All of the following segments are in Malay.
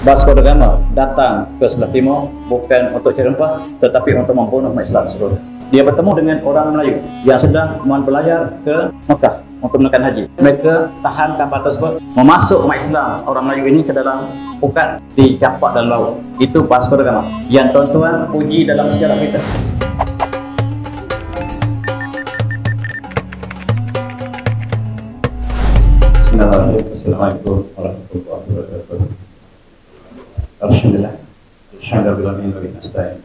Vasco da Gama datang ke sebelah timur bukan untuk cari rempah, tetapi untuk membunuh umat Islam seluruh. Dia bertemu dengan orang Melayu yang sedang berlayar ke Mekah untuk menekan haji. Mereka tahan kapal tersebut, memasuk umat Islam orang Melayu ini ke dalam pukat, dicampak dalam laut. Itu Vasco da Gama yang tuan-tuan uji dalam sejarah kita. Assalamualaikum warahmatullahi wabarakatuh. Alhamdulillah, alhamdulillah min wa nasta'in.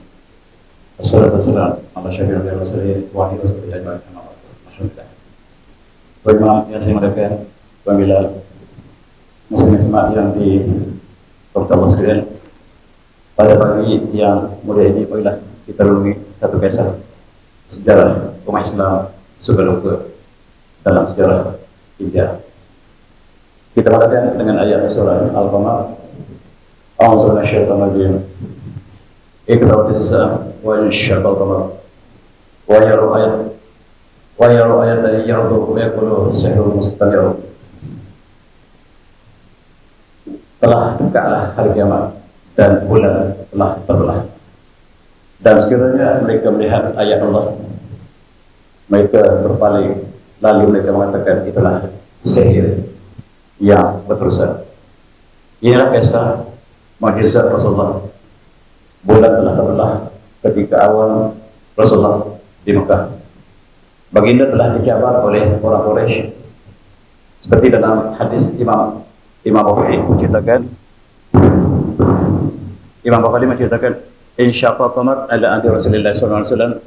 Wassalatu wassalamu ala asyrafil anbiya'i was mursalin wa ala alihi ajma'in. Alhamdulillah. Bagaimana yang saya mengatakan apabila muslim-muslimat yang di Kota sekalian, pada pagi yang mulia ini apabila kita lalui satu kisah sejarah umat Islam sudah lupa dalam sejarah India. Kita mengatakan dengan ayat surah Al-Qamar, a'udzu billahi minasyaitonir rajim. Iqratis wa insyaqal qamar wa yaru ayat yardu wa yaqulu sihrun mustamir. Telah dekatlah hari kiamat dan bulan telah terbelah, dan sekiranya mereka melihat ayat Allah, mereka berpaling, lalu mereka mengatakan itulah sihir yang berterusan. Inilah kisah mukjizat Rasulullah. Bulan telah terbelah ketika awal Rasulullah di Mekah. Baginda telah dicabar oleh orang Quraisy, seperti dalam hadis Imam Bukhari menceritakan, insyaqa qamar ala anti Rasulullah sallallahu alaihi wasallam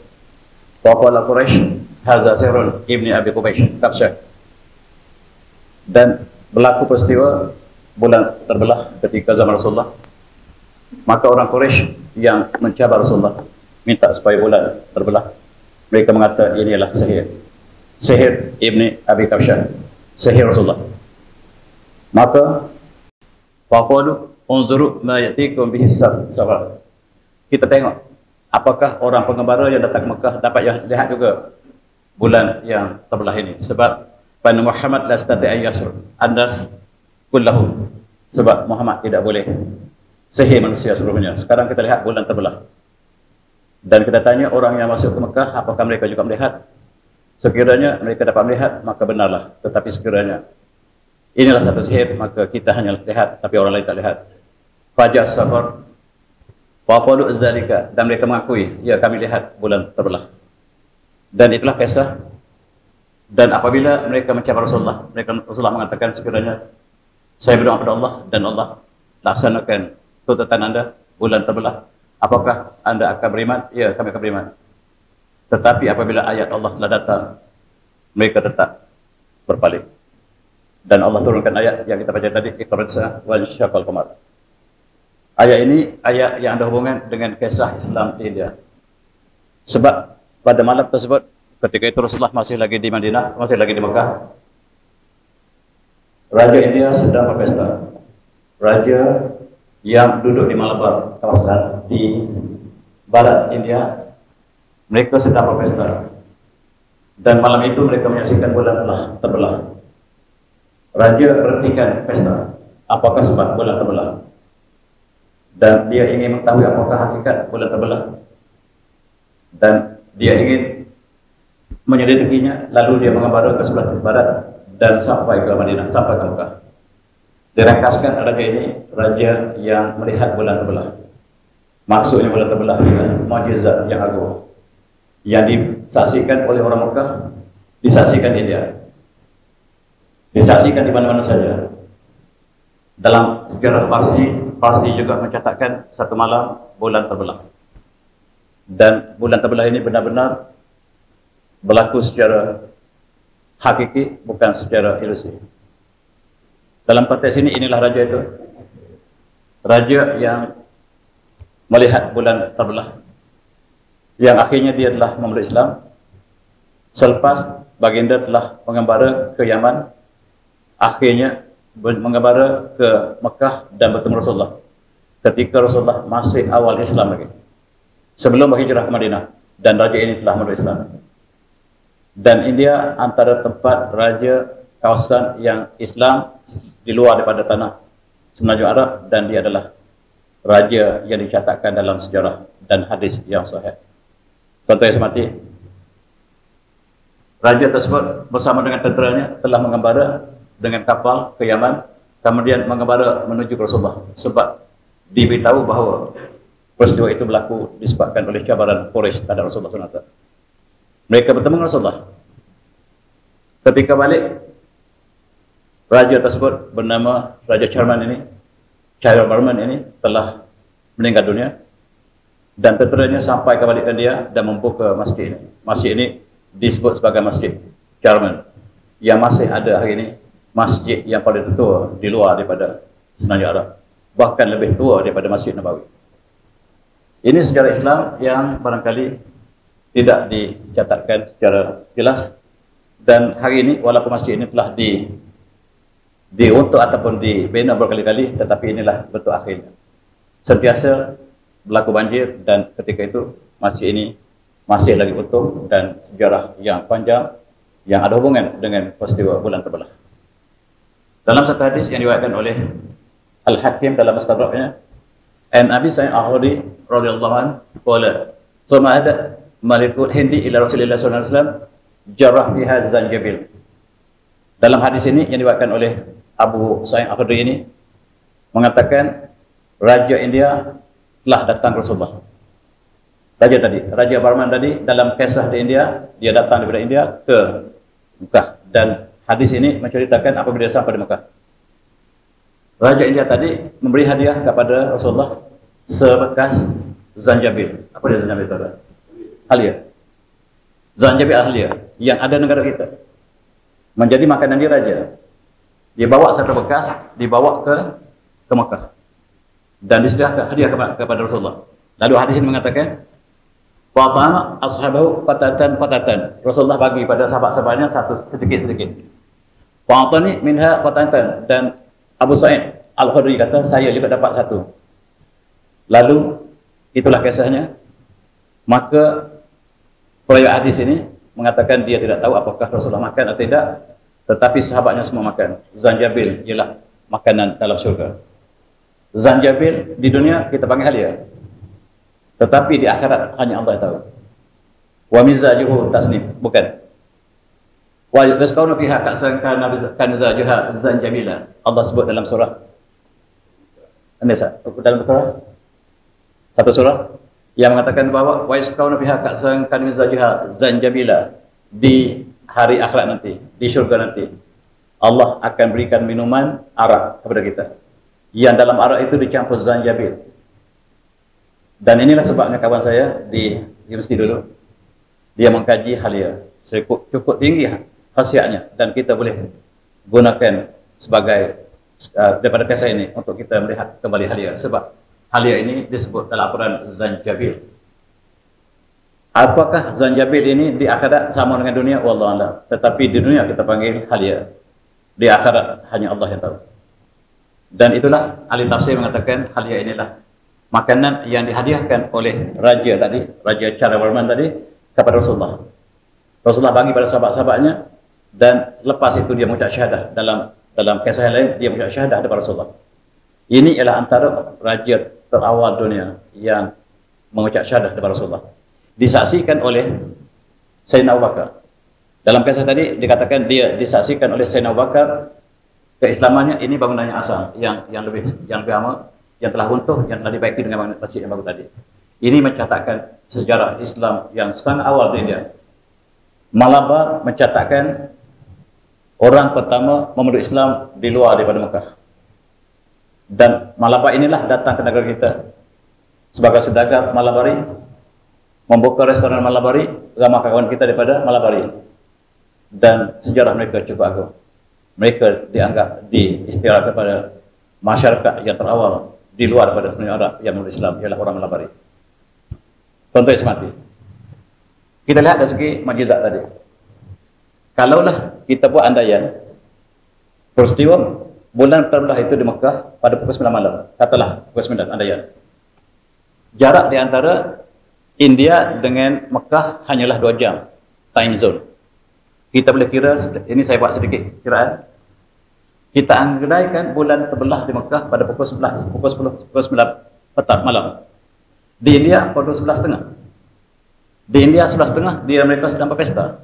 wa qala Quraisy hadza sihrun ibni Abi Qubaish kabsyah. Dan berlaku peristiwa bulan terbelah ketika zaman Rasulullah. Maka orang Quraisy yang mencabar Rasulullah minta supaya bulan terbelah. Mereka mengatakan inilah sihir ibni Abi Kabsyah, sihir Rasulullah. Maka faqalu unzuru ma yatikum bihi safar. Kita tengok apakah orang pengembara yang datang ke Mekah dapat lihat juga bulan yang terbelah ini. Sebab Nabi Muhammad la yastati an yasr annas kullahum. Sebab Muhammad tidak boleh sihir manusia sebelumnya. Sekarang kita lihat bulan terbelah. Dan kita tanya orang yang masuk ke Mekah, apakah mereka juga melihat? Sekiranya mereka dapat melihat, maka benarlah. Tetapi sekiranya inilah satu sihir, maka kita hanya lihat, tapi orang lain tak lihat. Fajar safar wa qalu dzalika, dan mereka mengakui, ya kami lihat bulan terbelah. Dan itulah kisah. Dan apabila mereka mencabar Rasulullah, Rasulullah mengatakan sekiranya saya berdoa kepada Allah dan Allah laksanakan tuntutan anda, bulan terbelah, apakah anda akan beriman? Ya, kami akan beriman. Tetapi apabila ayat Allah telah datang, mereka tetap berpaling. Dan Allah turunkan ayat yang kita baca tadi, iqratis wa insyaqal qamar. Ayat ini ayat yang ada hubungan dengan kisah Islam di India. Sebab pada malam tersebut, ketika itu Rasulullah masih lagi di Madinah, masih lagi di Mekah, Raja India sedang berpesta. Raja yang duduk di Malabar, kawasan di barat India, mereka sedang berpesta. Dan malam itu mereka menyaksikan bulan telah terbelah. Raja berhentikan pesta. Apakah sebab bulan terbelah? Dan dia ingin mengetahui apakah hakikat bulan terbelah. Dan dia ingin menyelidikinya, lalu dia mengembara ke sebelah barat dan sampai ke Madinah, sampai ke Mekah. Dirangkaskan raja ini, raja yang melihat bulan terbelah. Maksudnya bulan terbelah adalah mukjizat yang agung yang disaksikan oleh orang Mekah, disaksikan di India, disaksikan di mana-mana saja. Dalam sejarah Parsi juga mencatatkan satu malam bulan terbelah. Dan bulan terbelah ini benar-benar berlaku secara hakiki, bukan secara ilusi. Dalam konteks ini, inilah raja itu. Raja yang melihat bulan terbelah, yang akhirnya dia telah memeluk Islam. Selepas baginda telah mengembara ke Yaman, akhirnya mengembara ke Mekah dan bertemu Rasulullah ketika Rasulullah masih awal Islam lagi, sebelum berhijrah ke Madinah. Dan raja ini telah memeluk Islam. Dan India antara tempat raja kawasan yang Islam di luar daripada tanah Semenanjung Arab, dan dia adalah raja yang dicatatkan dalam sejarah dan hadis yang sahih. Contoh yang semati, raja tersebut bersama dengan tenteranya telah mengembara dengan kapal ke Yaman, kemudian mengembara menuju ke Rasulullah, sebab diberitahu bahawa peristiwa itu berlaku disebabkan oleh cabaran Quraisy terhadap Rasulullah SAW. Mereka bertemu dengan Rasulullah. Ketika balik, raja tersebut bernama Raja Charman ini telah meninggal dunia, dan tenteranya sampai kembalikan dia dan membuka masjid ini. Masjid ini disebut sebagai Masjid Charman, yang masih ada hari ini, masjid yang paling tua di luar daripada Semenanjung Arab, bahkan lebih tua daripada Masjid Nabawi. Ini sejarah Islam yang barangkali tidak dicatatkan secara jelas, dan hari ini walaupun masjid ini telah diuntuk ataupun dibina berkali-kali, tetapi inilah bentuk akhirnya. Sentiasa berlaku banjir, dan ketika itu masjid ini masih lagi utuh, dan sejarah yang panjang yang ada hubungan dengan peristiwa bulan terbelah. Dalam satu hadis yang diriwayatkan oleh Al-Hakim dalam Mustadraknya, an Abi Sa'id Al-Khudri radhiyallahu anhu qala summa ada malikul hindi ila Rasulillah sallallahu alaihi wasallam jarrah biha zanjabil. Dalam hadis ini yang diriwayatkan oleh Abu Sa'id Al-Khudri ini mengatakan Raja India telah datang ke Rasulullah. Raja Barman tadi dalam kisah di India, dia datang daripada India ke Mekah, dan hadis ini menceritakan apabila dia sampai di Mekah. Raja India tadi memberi hadiah kepada Rasulullah sebekas zanjabil. Apa dia zanjabil itu? Halia. Zanjabil halia yang ada negara kita. Menjadi makanan dia raja. Dia bawa satu bekas, dibawa ke Mekah, dan disediakan hadiah kepada Rasulullah. Lalu hadis ini mengatakan, "Wa ashabahu qatatan." Rasulullah bagi pada sahabat-sahabatnya sedikit-sedikit. Wa atani minha qatatan, dan Abu Sa'id Al-Khudri kata, saya juga dapat satu. Lalu itulah kisahnya. Maka perawi hadis ini mengatakan dia tidak tahu apakah Rasulullah makan atau tidak, tetapi sahabatnya semua makan. Zanjabil ialah makanan dalam syurga. Zanjabil di dunia kita panggil halia, tetapi di akhirat hanya Allah tahu. Wa mizajuhu tasnim, bukan. Wa yasqawna fiha ka'san kana zajuha zanjabila. Allah sebut dalam surah An-Nisa, dalam surah satu surah yang mengatakan bahawa wa yasqawna fiha ka'san kana zajuha zanjabila. Di hari akhirat nanti, di syurga nanti, Allah akan berikan minuman arak kepada kita, yang dalam arak itu dicampur zanjabil. Dan inilah sebabnya kawan saya di universiti dulu, dia mengkaji halia, cukup tinggi khasiatnya, dan kita boleh gunakan sebagai daripada kisah ini untuk kita melihat kembali halia, sebab halia ini disebut dalam Al-Quran zanjabil. Apakah zanjabil ini di akhirat sama dengan dunia? Wallahualam. Tetapi di dunia kita panggil halia, di akhirat hanya Allah yang tahu. Dan itulah ahli tafsir mengatakan halia inilah makanan yang dihadiahkan oleh raja tadi, Raja Charman tadi, kepada Rasulullah. Rasulullah bagi pada sahabat-sahabatnya, dan lepas itu dia mengucap syahadah. Dalam kisah lain dia mengucap syahadah kepada Rasulullah. Ini ialah antara raja terawal dunia yang mengucap syahadah kepada Rasulullah, disaksikan oleh Sayyidina Abu Bakar. Dalam kisah tadi dikatakan dia disaksikan oleh Sayyidina Abu Bakar keislamannya. Ini bangunannya asal yang lebih lama, yang telah runtuh, yang telah dibaiki dengan masjid yang baru tadi. Ini mencatatkan sejarah Islam yang sangat awal di India. Malabar mencatatkan orang pertama memeluk Islam di luar daripada Mekah. Dan Malabar inilah datang ke negara kita sebagai sedagar Malabari, membuka restoran Malabari, ramah kawan kita daripada Malabari. Dan sejarah mereka cukup agung. Mereka dianggap diistilah kepada masyarakat yang terawal di luar daripada Semenanjung Arab yang memeluk Islam, ialah orang Malabari. Contoh yang semati, kita lihat dari segi mukjizat tadi. Kalaulah kita buat andaian peristiwa bulan terbelah itu di Mekah pada pukul 9 malam, katalah pukul 9 andaian, jarak di antara India dengan Mekah hanyalah 2 jam time zone. Kita boleh kira, ini saya buat sedikit kiraan, kita andaikan bulan terbelah di Mekah pada pukul 11, pukul 10, pukul 9 petang malam. Di India pukul 11.30. Di India 11.30 dia mereka sedang berpesta.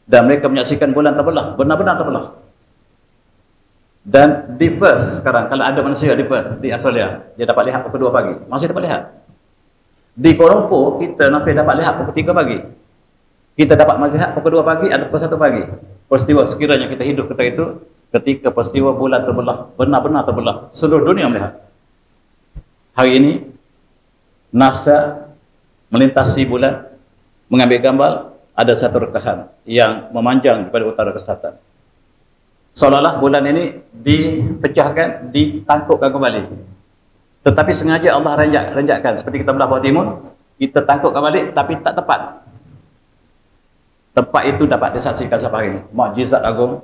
Dan mereka menyaksikan bulan terbelah, benar-benar terbelah. Dan di Perth sekarang, kalau ada manusia di Perth, di Australia, dia dapat lihat pukul 2 pagi. Masih dapat lihat. Di Kuala Lumpur, kita nanti dapat lihat pukul 3 pagi. Kita dapat melihat pukul 2 pagi, ada pukul 1 pagi. Peristiwa sekiranya kita hidup ketika itu, ketika peristiwa bulan terbelah, benar-benar terbelah. Seluruh dunia melihat. Hari ini, NASA melintasi bulan, mengambil gambar, ada satu rekahan yang memanjang daripada utara ke selatan. Seolah-olah bulan ini dipecahkan, ditangkupkan kembali. Tetapi sengaja Allah renjakkan. Seperti kita belah bawah timur, kita tangkupkan balik, tapi tak tepat. Tempat itu dapat disaksikan sampai hari ini. Mukjizat agung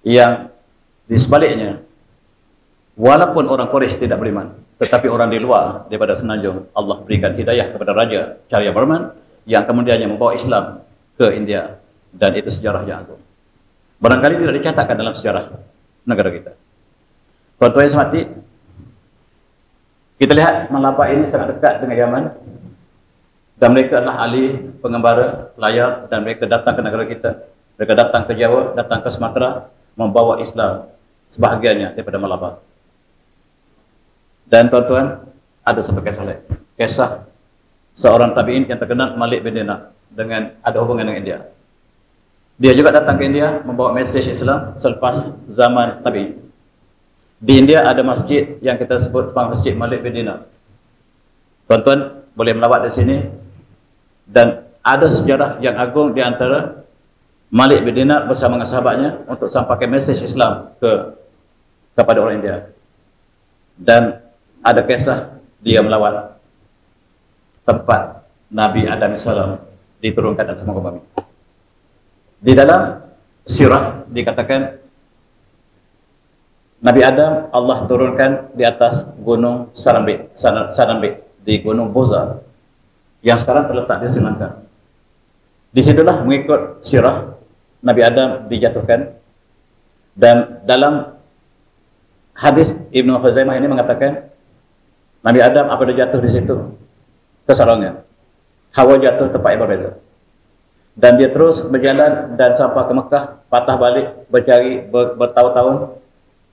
yang di sebaliknya, walaupun orang Quraisy tidak beriman, tetapi orang di luar daripada semenanjung, Allah berikan hidayah kepada Raja Charya Burman yang kemudiannya membawa Islam ke India. Dan itu sejarah yang agung. Barangkali tidak dicatatkan dalam sejarah negara kita. Tuan-tuan yang semati, kita lihat Malapa ini sangat dekat dengan Yaman. Dan mereka adalah ahli pengembara layar, dan mereka datang ke negara kita. Mereka datang ke Jawa, datang ke Sumatera, membawa Islam sebahagiannya daripada Malapa. Dan tuan-tuan, ada satu kisah lain. Kisah seorang tabi'in yang terkenal, Malik bin Dinar, dengan ada hubungan dengan India. Dia juga datang ke India membawa mesej Islam selepas zaman tabi'in. Di India ada masjid yang kita sebut Masjid Malik bin Dinar. Tuan-tuan boleh melawat di sini, dan ada sejarah yang agung di antara Malik bin Dinar bersama dengan sahabatnya untuk sampaikan mesej Islam kepada orang India. Dan ada kisah dia melawat tempat Nabi Adam AS diturunkan atas muka bumi. Di dalam sirah dikatakan Nabi Adam Allah turunkan di atas gunung Sanambit di gunung Boza yang sekarang terletak di Sri Lanka. Disitulah mengikut sirah Nabi Adam dijatuhkan, dan dalam hadis Ibnu Khuzaimah ini mengatakan Nabi Adam apabila jatuh di situ kesalahannya, Hawa jatuh tempat yang berbeza. Dan dia terus berjalan dan sampai ke Mekah, patah balik, bercari bertahun-tahun,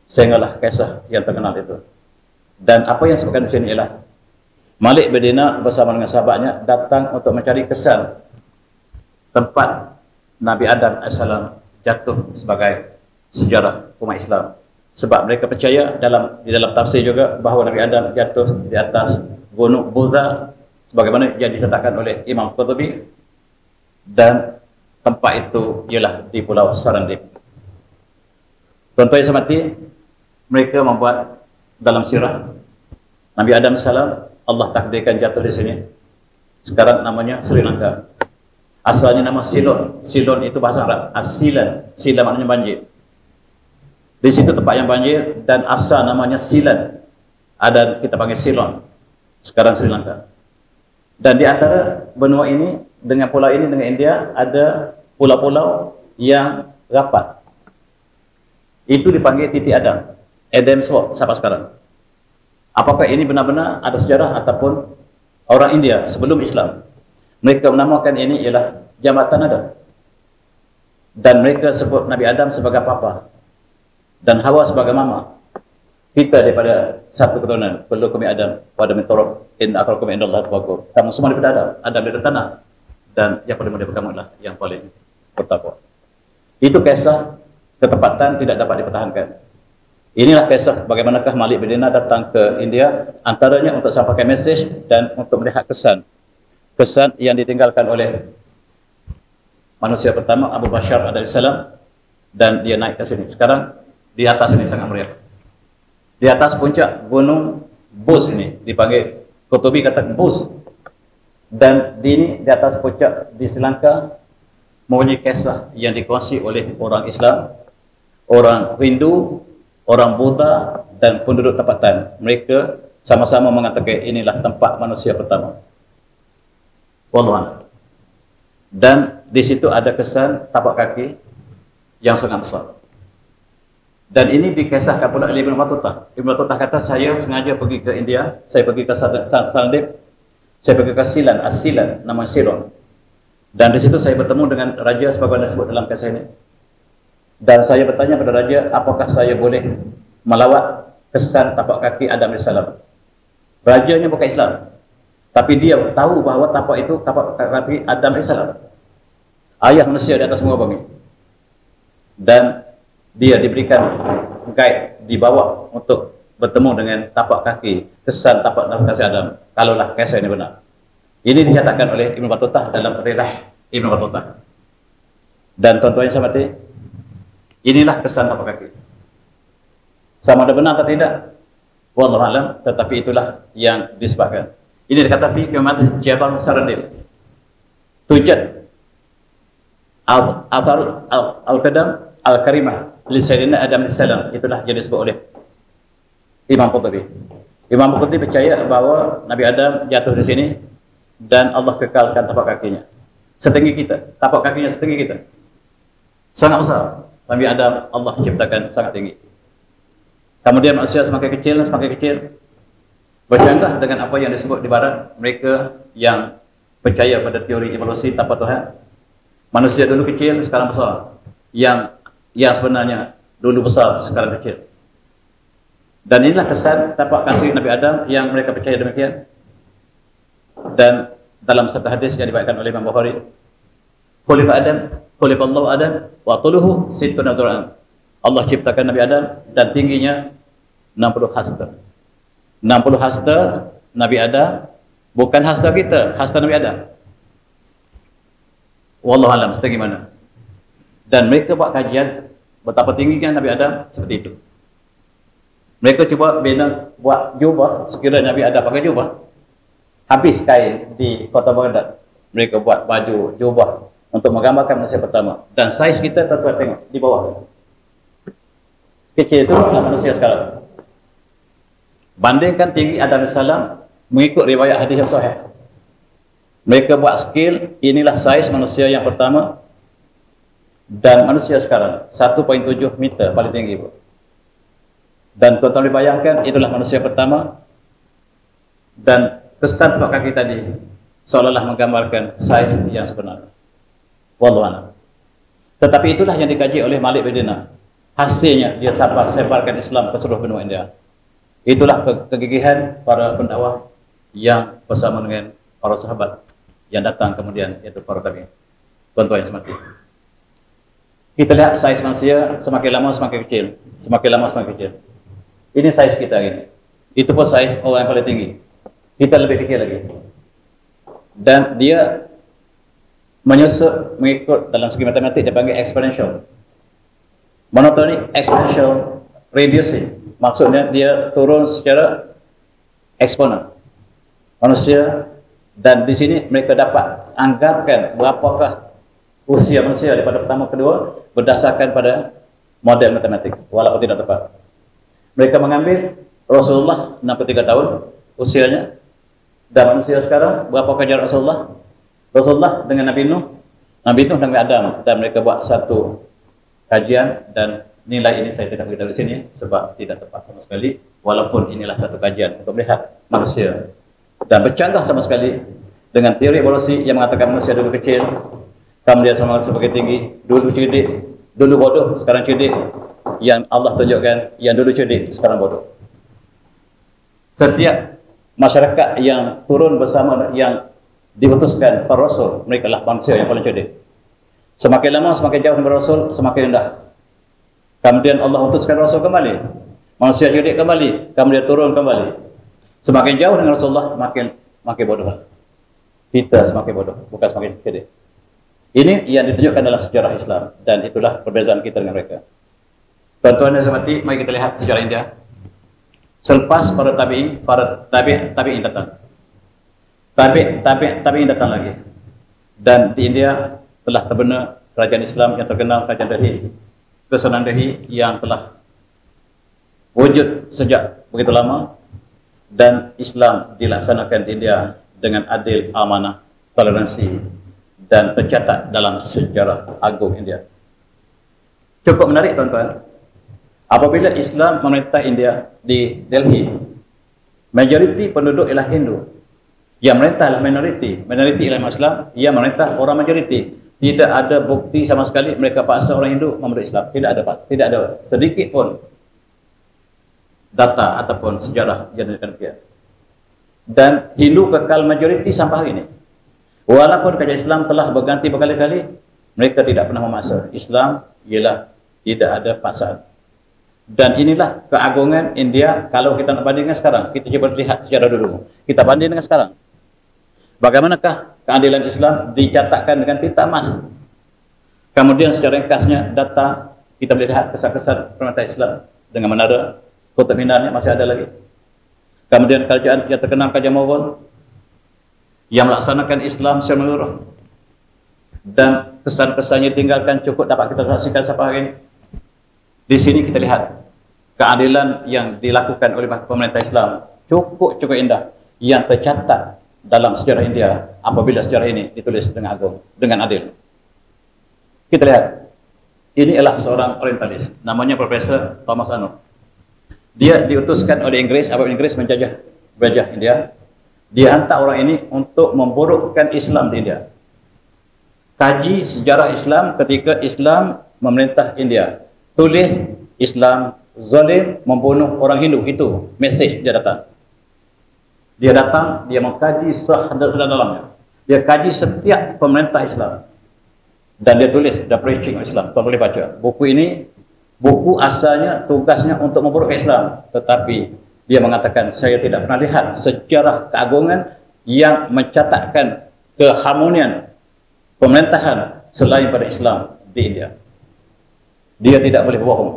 sehinggalah kisah yang terkenal itu. Dan apa yang disebutkan di sini ialah Malik bin Dinar bersama dengan sahabatnya datang untuk mencari kesan tempat Nabi Adam AS jatuh sebagai sejarah umat Islam. Sebab mereka percaya di dalam tafsir juga bahawa Nabi Adam jatuh di atas gunung Buddha sebagaimana yang ditetapkan oleh Imam Qurtubi. Dan tempat itu ialah di Pulau Sarandip. Tuan-tuan yang semati, mereka membuat dalam sirah Nabi Adam AS, Allah takdirkan jatuh di sini. Sekarang namanya Sri Lanka. Asalnya nama Silon. Silon itu bahasa Arab. Asilan. Silan maknanya banjir. Di situ tempat yang banjir, dan asal namanya Silan. Ada kita panggil Silon. Sekarang Sri Lanka. Dan di antara benua ini dengan pulau ini dengan India ada pulau-pulau yang rapat. Itu dipanggil titik Adam. Adam Swap sampai sekarang. Apakah ini benar-benar ada sejarah ataupun orang India sebelum Islam mereka menamakan ini ialah Jambatan Adam. Dan mereka sebut Nabi Adam sebagai papa dan Hawa sebagai mama. Kita daripada satu keturunan, perlu kami Adam pada mentorok in akrakum indallah taqwa. Kamu semua daripada Adam dari tanah, dan yang paling mulia kamu adalah yang paling bertakwa. Itu kisah ketepatan tidak dapat dipertahankan. Inilah kisah bagaimanakah Malik bin Dinar datang ke India, antaranya untuk sampaikan mesej dan untuk melihat kesan yang ditinggalkan oleh manusia pertama Abu Bashar alaihissalam, dan dia naik ke sini. Sekarang di atas ini sangat meriah. Di atas puncak gunung Bus ini dipanggil, Qurtubi katakan Bus. Dan di atas puncak di Sri Lanka mempunyai kisah yang dikuasai oleh orang Islam, orang Hindu, orang Buddha dan penduduk tempatan. Mereka sama-sama mengatakan inilah tempat manusia pertama. Wallahu a'lam. Dan di situ ada kesan tapak kaki yang sangat besar. Dan ini dikisahkan pula oleh Ibn Battuta. Ibn Battuta kata, saya sengaja pergi ke India, saya pergi ke Sandip, saya pergi ke Silan, Asilan, nama Ceylon. Dan di situ saya bertemu dengan raja sebagaimana disebut dalam kisah ini. Dan saya bertanya pada raja, apakah saya boleh melawat kesan tapak kaki Adam AS. Rajanya bukan Islam, tapi dia tahu bahawa tapak itu tapak kaki Adam AS, ayah manusia di atas muka bumi. Dan dia diberikan guide, dibawa untuk bertemu dengan tapak kaki, kesan tapak kaki Adam, kalaulah kisah ini benar. Ini dinyatakan oleh Ibn Battuta dalam Rilah Ibn Battuta. Dan tuan-tuan yang saya hormati, inilah kesan tapak kaki. Sama ada benar atau tidak, wallahu alam, tetapi itulah yang disebutkan. Ini dikata fi kiamat Jabal Sarandib. Tujad al-qadam al-karimah li Sayyidina Adam AS. Itulah yang disebut oleh Imam Qurtubi. Imam Qurtubi percaya bahawa Nabi Adam jatuh di sini dan Allah kekalkan tapak kakinya setinggi kita, tapak kakinya setinggi kita, sangat besar. Nabi Adam Allah ciptakan sangat tinggi. Kemudian manusia semakin kecil, bercanggah dengan apa yang disebut di barat, mereka yang percaya pada teori evolusi tapak Tuhan. Manusia dulu kecil, sekarang besar. Yang sebenarnya dulu besar, sekarang kecil. Dan inilah kesan tapak kaki Nabi Adam yang mereka percaya demikian. Dan dalam satu hadis yang dibawakan oleh Imam Bukhari, khuliqa Adam, khuliqa Allah Adam, wa tuluhu sittuna zura'an. Allah ciptakan Nabi Adam dan tingginya 60 hasta. 60 hasta Nabi Adam, bukan hasta kita, hasta Nabi Adam. Wallahu alam setinggi mana. Dan mereka buat kajian betapa tingginya Nabi Adam seperti itu. Mereka cuba buat jubah, sekiranya Nabi Adam pakai jubah, habis kain di kota Baghdad. Mereka buat baju jubah untuk menggambarkan manusia pertama. Dan saiz kita tuan-tuan tengok di bawah. Kecil itu manusia sekarang. Bandingkan tinggi Adam AS mengikut riwayat hadis yang sahih. Mereka buat skill, inilah saiz manusia yang pertama. Dan manusia sekarang 1.7 meter paling tinggi. Dan tuan-tuan boleh bayangkan, itulah manusia pertama. Dan kesan tapak kaki tadi seolah-olah menggambarkan saiz yang sebenar. Wallahu a'lam. Tetapi itulah yang dikaji oleh Malik bin Dinar. Hasilnya dia sebarkan Islam ke seluruh benua India. Itulah kegigihan para pendakwah yang bersama dengan para sahabat yang datang kemudian, yaitu para tabi'in. Tuan-tuan yang semati, kita lihat saiz manusia semakin lama semakin kecil, semakin lama semakin kecil. Ini saiz kita ini. Itu pun saiz orang yang paling tinggi. Kita lebih kecil lagi. Dan dia menyusup mengikut dalam segi matematik dia panggil exponential. Monotonic exponential reducing. Maksudnya dia turun secara eksponen. Manusia, dan di sini mereka dapat anggarkan berapakah usia manusia daripada pertama kedua berdasarkan pada model matematik, walaupun tidak tepat. Mereka mengambil Rasulullah 63 tahun usianya, dan manusia sekarang berapakah jarak Rasulullah? Rasulullah dengan Nabi Nuh dengan Adam, dan mereka buat satu kajian, dan nilai ini saya tidak beritahu di sini sebab tidak tepat sama sekali, walaupun inilah satu kajian untuk melihat manusia dan bercanggah sama sekali dengan teori evolusi yang mengatakan manusia dulu kecil, kemudian sama sebagai tinggi, dulu cerdik, dulu bodoh, sekarang cerdik. Yang Allah tunjukkan yang dulu cerdik, sekarang bodoh. Setiap masyarakat yang turun bersama yang diutuskan para rasul, mereka lah manusia yang paling cerdik. Semakin lama semakin jauh dari Rasul, semakin rendah. Kemudian Allah utuskan Rasul kembali, manusia cerdik kembali, kemudian turun kembali. Semakin jauh dengan Rasulullah, makin bodoh. Kita semakin bodoh, bukan semakin cerdik. Ini yang ditunjukkan dalam sejarah Islam, dan itulah perbezaan kita dengan mereka. Tuan-tuan dan sahabat, mari kita lihat sejarah India. Selepas para tabi'in datang, tabi'in datang lagi, dan di India telah terbina kerajaan Islam yang terkenal, kerajaan Delhi, Kesultanan Delhi yang telah wujud sejak begitu lama, dan Islam dilaksanakan di India dengan adil, amanah, toleransi, dan tercatat dalam sejarah agung India. Cukup menarik tuan-tuan, Apabila Islam memerintah India di Delhi, majoriti penduduk ialah Hindu. Yang merintah adalah minoriti. Minoriti ialah Islam, yang merintah orang majoriti. Tidak ada bukti sama sekali mereka paksa orang Hindu memeluk Islam. Tidak ada, Pak. Tidak ada sedikit pun data ataupun sejarah yang demikian. Dan Hindu kekal majoriti sampai hari ini. Walaupun kerajaan Islam telah berganti berkali-kali, mereka tidak pernah memaksa. Islam ialah tidak ada paksaan. Dan inilah keagungan India kalau kita nak bandingkan sekarang. Kita cuba lihat secara dulu. Kita banding dengan sekarang. Bagaimanakah keadilan Islam dicatatkan dengan tinta emas? Kemudian secara ringkasnya data, kita melihat kesan-kesan pemerintah Islam dengan menara Qutub Minarnya masih ada lagi. Kemudian kerajaan yang terkenal Kerajaan Mughal yang melaksanakan Islam secara menyeluruh. Dan kesan-kesannya tinggalkan cukup dapat kita saksikan sampai hari ini. Di sini kita lihat keadilan yang dilakukan oleh pemerintah Islam cukup indah yang tercatat dalam sejarah India apabila sejarah ini ditulis dengan agung, dengan adil. Kita lihat, ini adalah seorang orientalis, namanya Profesor Thomas Arnold. Dia diutuskan oleh Inggris apabila Inggris menjajah India. Dia hantar orang ini untuk memburukkan Islam di India. Kaji sejarah Islam ketika Islam memerintah India. Tulis Islam zalim membunuh orang Hindu, itu mesej dia datang. Dia datang, dia mengkaji sedalam-dalamnya. Dia kaji setiap pemerintah Islam. Dan dia tulis The Preaching of Islam. Tuan boleh baca. Buku ini, buku asalnya tugasnya untuk memburuk Islam. Tetapi dia mengatakan, saya tidak pernah lihat sejarah keagungan yang mencatatkan keharmonian pemerintahan selain pada Islam di India. Dia tidak boleh bohong.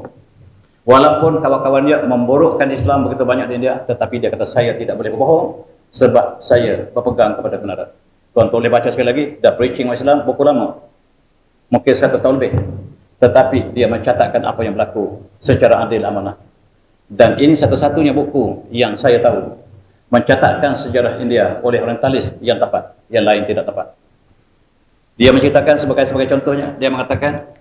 Walaupun kawan-kawan dia memburukkan Islam begitu banyak di India, tetapi dia kata saya tidak boleh berbohong sebab saya berpegang kepada kebenaran. Tuan boleh baca sekali lagi The Preaching of Islam, buku lama, mungkin 100 tahun lebih, tetapi dia mencatatkan apa yang berlaku secara adil amanah. Dan ini satu-satunya buku yang saya tahu mencatatkan sejarah India oleh orientalis yang tepat, yang lain tidak tepat. Dia menceritakan sebagai contohnya, dia mengatakan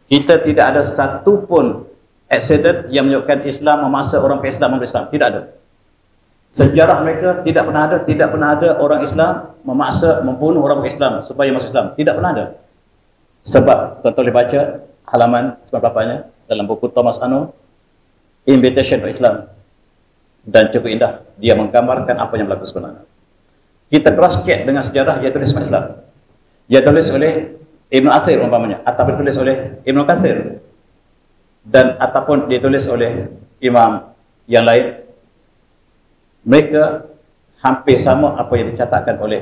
kita tidak ada satu pun accident yang menunjukkan Islam memaksa orang ke Islam memeluk Islam. Tidak ada. Sejarah mereka tidak pernah ada orang Islam memaksa membunuh orang ke Islam supaya masuk Islam. Tidak pernah ada. Sebab tuan boleh baca halaman 98-nya dalam buku Thomas Arnold, Invitation to Islam. Dan cukup indah, dia menggambarkan apa yang berlaku sebenarnya. Kita cross check dengan sejarah yang tulis oleh Islam. Dia tulis oleh Ibn Athir umpamanya, atau ditulis oleh Ibn Katsir, dan ataupun ditulis oleh imam yang lain. Mereka hampir sama apa yang dicatatkan oleh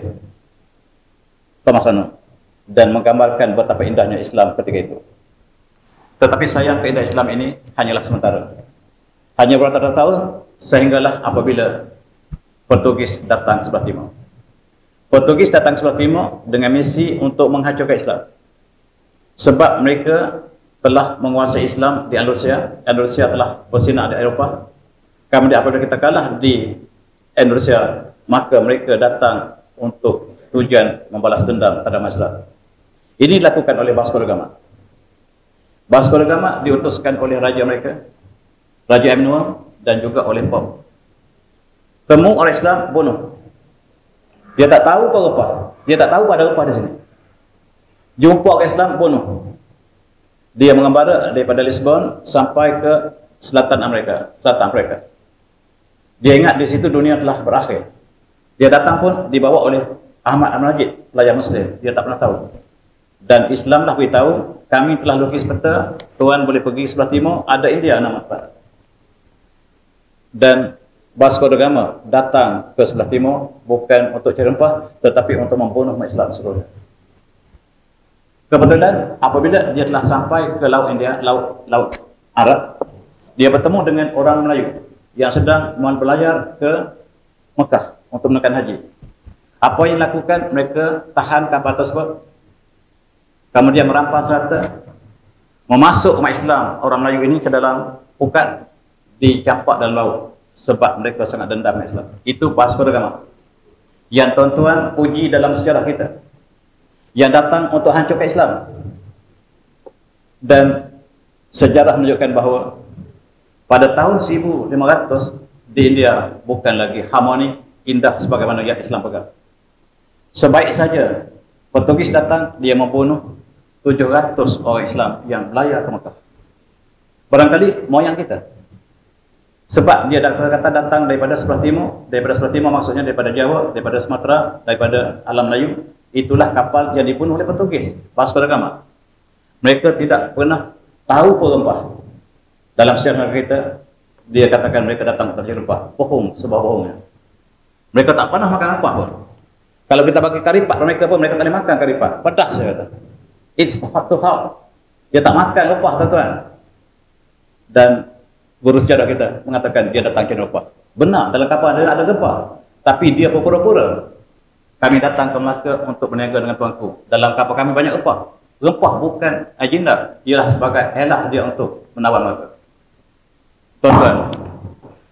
Thomas Arnold dan menggambarkan betapa indahnya Islam ketika itu. Tetapi sayang keindahan Islam ini hanyalah sementara. Hanya beberapa tahun sehinggalah apabila Portugis datang sebelah timur. Portugis datang sebelah timur dengan misi untuk menghancurkan Islam. Sebab mereka telah menguasai Islam di Andalusia. Andalusia telah bersinar di Eropah. Kemudian apabila kita kalah di Andalusia, maka mereka datang untuk tujuan membalas dendam terhadap Islam. Ini dilakukan oleh Vasco da Gama. Vasco da Gama diutuskan oleh raja mereka, Raja Emmanuel, dan juga oleh Pop. Temu orang Islam, bunuh. Dia tak tahu apa Eropah. Dia tak tahu ada Eropah di sini. Jumpa orang Islam, bunuh. Dia mengembara daripada Lisbon sampai ke selatan Amerika. Dia ingat di situ dunia telah berakhir. Dia datang pun dibawa oleh Ahmad Al-Najid, pelajar Muslim. Dia tak pernah tahu. Dan Islam lah beritahu, kami telah lukis peta, tuan boleh pergi sebelah timur, ada India nama tempat. Dan Vasco da Gama datang ke sebelah timur bukan untuk cari rempah, tetapi untuk membunuh umat Islam seluruhnya. Kebetulan apabila dia telah sampai ke Laut India, Laut Arab, dia bertemu dengan orang Melayu yang sedang belajar ke Mekah untuk menunaikan haji. Apa yang dilakukan? Mereka tahan kapal tersebut, kemudian merampas harta, memasuk umat Islam orang Melayu ini ke dalam pukat, dicampak dalam laut sebab mereka sangat dendam dengan Islam. Itu Vasco da Gama yang tuan-tuan puji dalam sejarah kita, yang datang untuk hancurkan Islam. Dan sejarah menunjukkan bahawa Pada tahun 1500 di India bukan lagi harmoni indah sebagaimana yang Islam pegang. Sebaik saja Portugis datang, dia membunuh 700 orang Islam yang belayar ke Mekah. Barangkali moyang kita. Sebab dia kata datang daripada sebelah timur maksudnya daripada Jawa, daripada Sumatera, daripada alam Melayu. Itulah kapal yang dibunuh oleh Portugis, Vasco da Gama. Mereka tidak pernah tahu pun rempah. Dalam sejarah kita, dia katakan mereka datang untuk mencari rempah. Bohong, sebuah bohongnya. Mereka tak pernah makan apa pun. Kalau kita bagi karipat mereka pun, mereka tak boleh makan karipat. Pedas saya kata. It's hard to how. Dia tak makan rempah, tuan-tuan. Dan guru sejarah kita mengatakan dia datang ke rempah. Benar, dalam kapal ada rempah. Tapi dia berpura-pura. Kami datang ke Melaka untuk berniaga dengan tuanku. Dalam kapal kami banyak rempah. Rempah bukan agenda. Ialah sebagai elah dia untuk menawan Melaka. Tuan-tuan,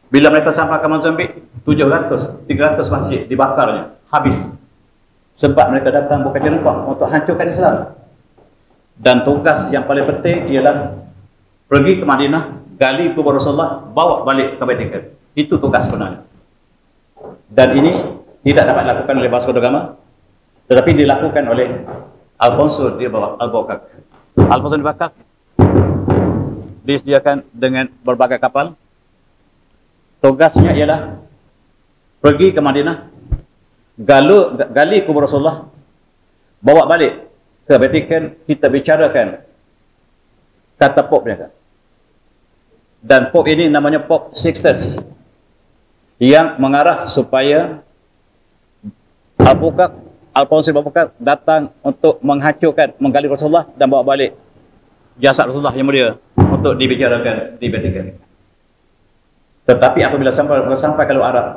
bila mereka sampai ke Mozambik, 300 masjid dibakarnya. Habis. Sebab mereka datang bukan je rempah untuk hancurkan Islam. Dan tugas yang paling penting ialah pergi ke Madinah, gali kubur Rasulullah, bawa balik ke Vatikan. Itu tugas sebenarnya. Dan ini tidak dapat dilakukan oleh Vasco da Gama, tetapi dilakukan oleh Alfonso di Albuquerque. Alfonso di Albuquerque disediakan dengan berbagai kapal. Tugasnya ialah pergi ke Madinah, gali kubur Rasulullah, bawa balik ke Vatikan, kita bicarakan kata Pope-nya. Dan Pope ini namanya Pope Sixtus, yang mengarah supaya Alfonso Albuquerque datang untuk menghancurkan, menggali Rasulullah dan bawa balik jasad Rasulullah yang mulia untuk dibicarakan di Vatikan. Tetapi apabila sampai ke luar Arab,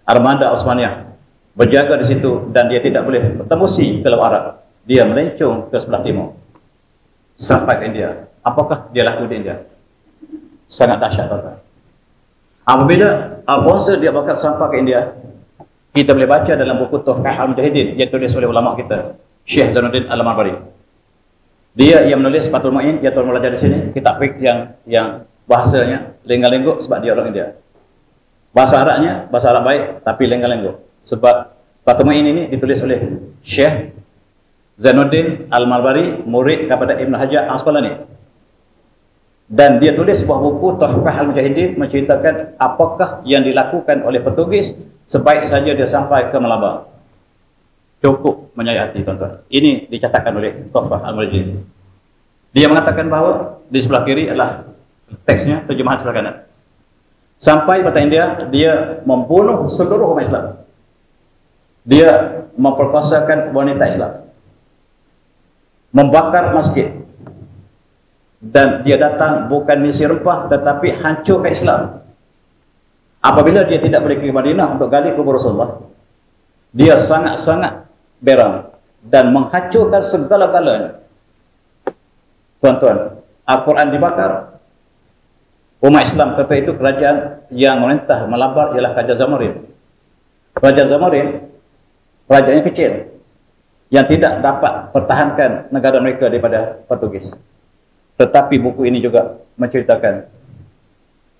armada Osmaniyah berjaga di situ dan dia tidak boleh bertembusi ke luar Arab. Dia melencong ke sebelah timur sampai ke India. Apakah dia laku di India? Sangat dahsyat, tuan-tuan. Apabila Alfonso dia bakal sampai ke India, kita boleh baca dalam buku Tuhfah Al-Mujahidin yang ditulis oleh ulama kita, Syekh Zainuddin Al-Marbari. Dia yang menulis Fathul Mu'in, dia tuan belajar di sini, kitab fiqh yang bahasanya lenggang-lenggok sebab dia orang India. Bahasa Arabnya, bahasa Arab baik, tapi lenggang-lenggok. Sebab Fathul Mu'in ini ditulis oleh Syekh Zainuddin Al-Marbari, murid kepada Ibn Hajar Al-Asqalani. Dan dia tulis sebuah buku Tuhfah Al-Mujahidin menceritakan apakah yang dilakukan oleh Portugis sebaik saja dia sampai ke Malabar. Cukup menyayat hati, tuan-tuan. Ini dicatatkan oleh Tuhfah Al-Mujahidin. Dia mengatakan bahawa di sebelah kiri adalah teksnya, terjemahan sebelah kanan. Sampai pada India, dia membunuh seluruh umat Islam. Dia memperkosakan wanita Islam, membakar masjid. Dan dia datang bukan misi rempah tetapi hancurkan Islam. Apabila dia tidak boleh ke Madinah untuk gali kubur Rasulullah, dia sangat-sangat beram dan menghancurkan segala-galanya. Tuan-tuan, Al-Quran dibakar. Umat Islam kata itu kerajaan yang memerintah Malabar ialah Raja Zamarin. Raja Zamarin, kerajaan yang kecil yang tidak dapat pertahankan negara mereka daripada Portugis. Tetapi buku ini juga menceritakan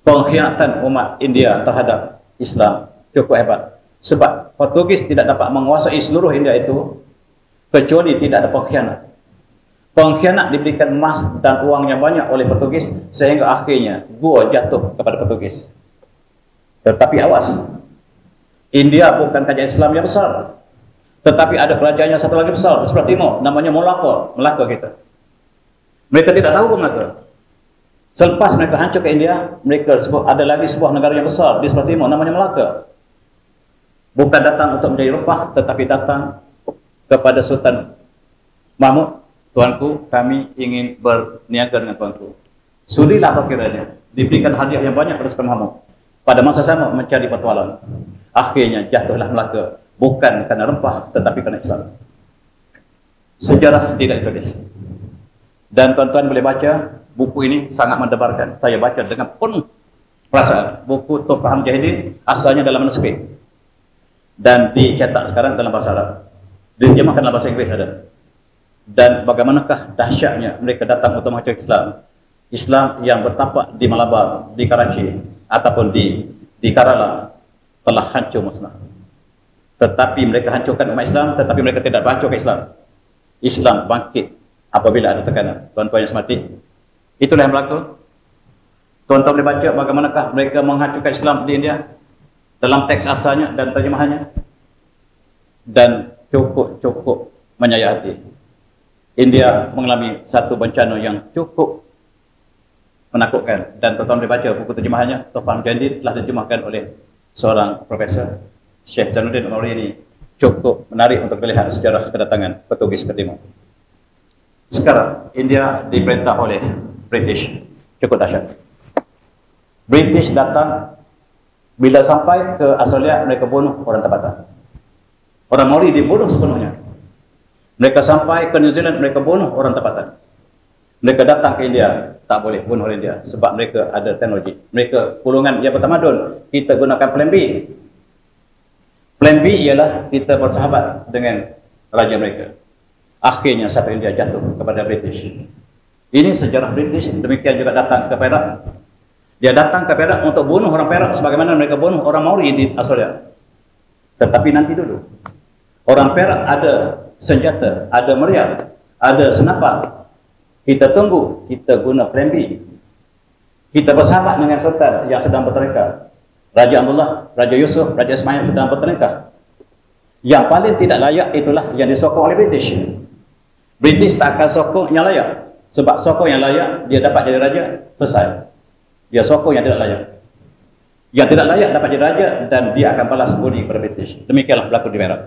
pengkhianatan umat India terhadap Islam cukup hebat. Sebab Portugis tidak dapat menguasai seluruh India itu kecuali tidak ada pengkhianat. Pengkhianat diberikan emas dan uang yang banyak oleh Portugis sehingga akhirnya gua jatuh kepada Portugis. Tetapi awas, India bukan kerajaan Islam yang besar, tetapi ada kerajaan yang satu lagi besar di sebelah timur, namanya Melaka kita. Mereka tidak tahu Melaka. Selepas mereka hancur ke India, mereka sebut ada lagi sebuah negara yang besar di sebelah timur namanya Melaka. Bukan datang untuk menjadi rempah, tetapi datang kepada Sultan Mahmud. Tuanku, kami ingin berniaga dengan tuanku. Sudilah apa kiranya, diberikan hadiah yang banyak pada Sultan Mahmud. Pada masa sama mencari petualang. Akhirnya jatuhlah Melaka, bukan kerana rempah, tetapi kerana Islam. Sejarah tidak ditulis. Dan tuan-tuan boleh baca buku ini, sangat mendebarkan. Saya baca dengan penuh perasaan. Buku Tuhfah Al-Mujahidin asalnya dalam manuskrip dan dicetak sekarang dalam bahasa Arab, diterjemahkan dalam bahasa Inggeris ada. Dan bagaimanakah dahsyatnya mereka datang untuk menghancurkan Islam. Islam yang bertapak di Malabar, di Karachi ataupun di Kerala telah hancur musnah. Tetapi mereka hancurkan umat Islam, tetapi mereka tidak hancurkan Islam. Islam bangkit apabila ada tekanan. Tuan-tuan yang semati, itulah yang berlaku. Tuan-tuan boleh baca bagaimanakah mereka menghancurkan Islam di India dalam teks asalnya dan terjemahannya, dan cukup menyayat hati. India mengalami satu bencana yang cukup menakutkan, dan tuan-tuan boleh baca buku terjemahannya. Topang Jandi telah diterjemahkan oleh seorang profesor, Syekh Zainuddin Umari. Ini cukup menarik untuk melihat sejarah kedatangan Portugis ke timur. Sekarang India diperintah oleh British, cukup dahsyat. British datang, bila sampai ke Australia mereka bunuh orang tempatan. Orang Maori dibunuh sepenuhnya. Mereka sampai ke New Zealand, mereka bunuh orang tempatan. Mereka datang ke India, tak boleh bunuh orang India sebab mereka ada teknologi. Mereka golongan yang bertamadun. Kita gunakan plan B. Plan B ialah kita bersahabat dengan raja mereka. Akhirnya satu India jatuh kepada British. Ini sejarah British. Demikian juga datang ke Perak. Dia datang ke Perak untuk bunuh orang Perak sebagaimana mereka bunuh orang Maori di Australia. Tetapi nanti dulu, orang Perak ada senjata, ada meriam, ada senapan. Kita tunggu, kita guna plan B. Kita bersahabat dengan sultan yang sedang bertengkar. Raja Abdullah, Raja Yusuf, Raja Ismail sedang bertengkar. Yang paling tidak layak itulah yang disokong oleh British. British tak akan sokong yang layak. Sebab sokong yang layak, dia dapat jadi raja, selesai. Dia sokong yang tidak layak. Yang tidak layak dapat jadi raja, dan dia akan balas budi kepada British. Demikianlah berlaku di Perak.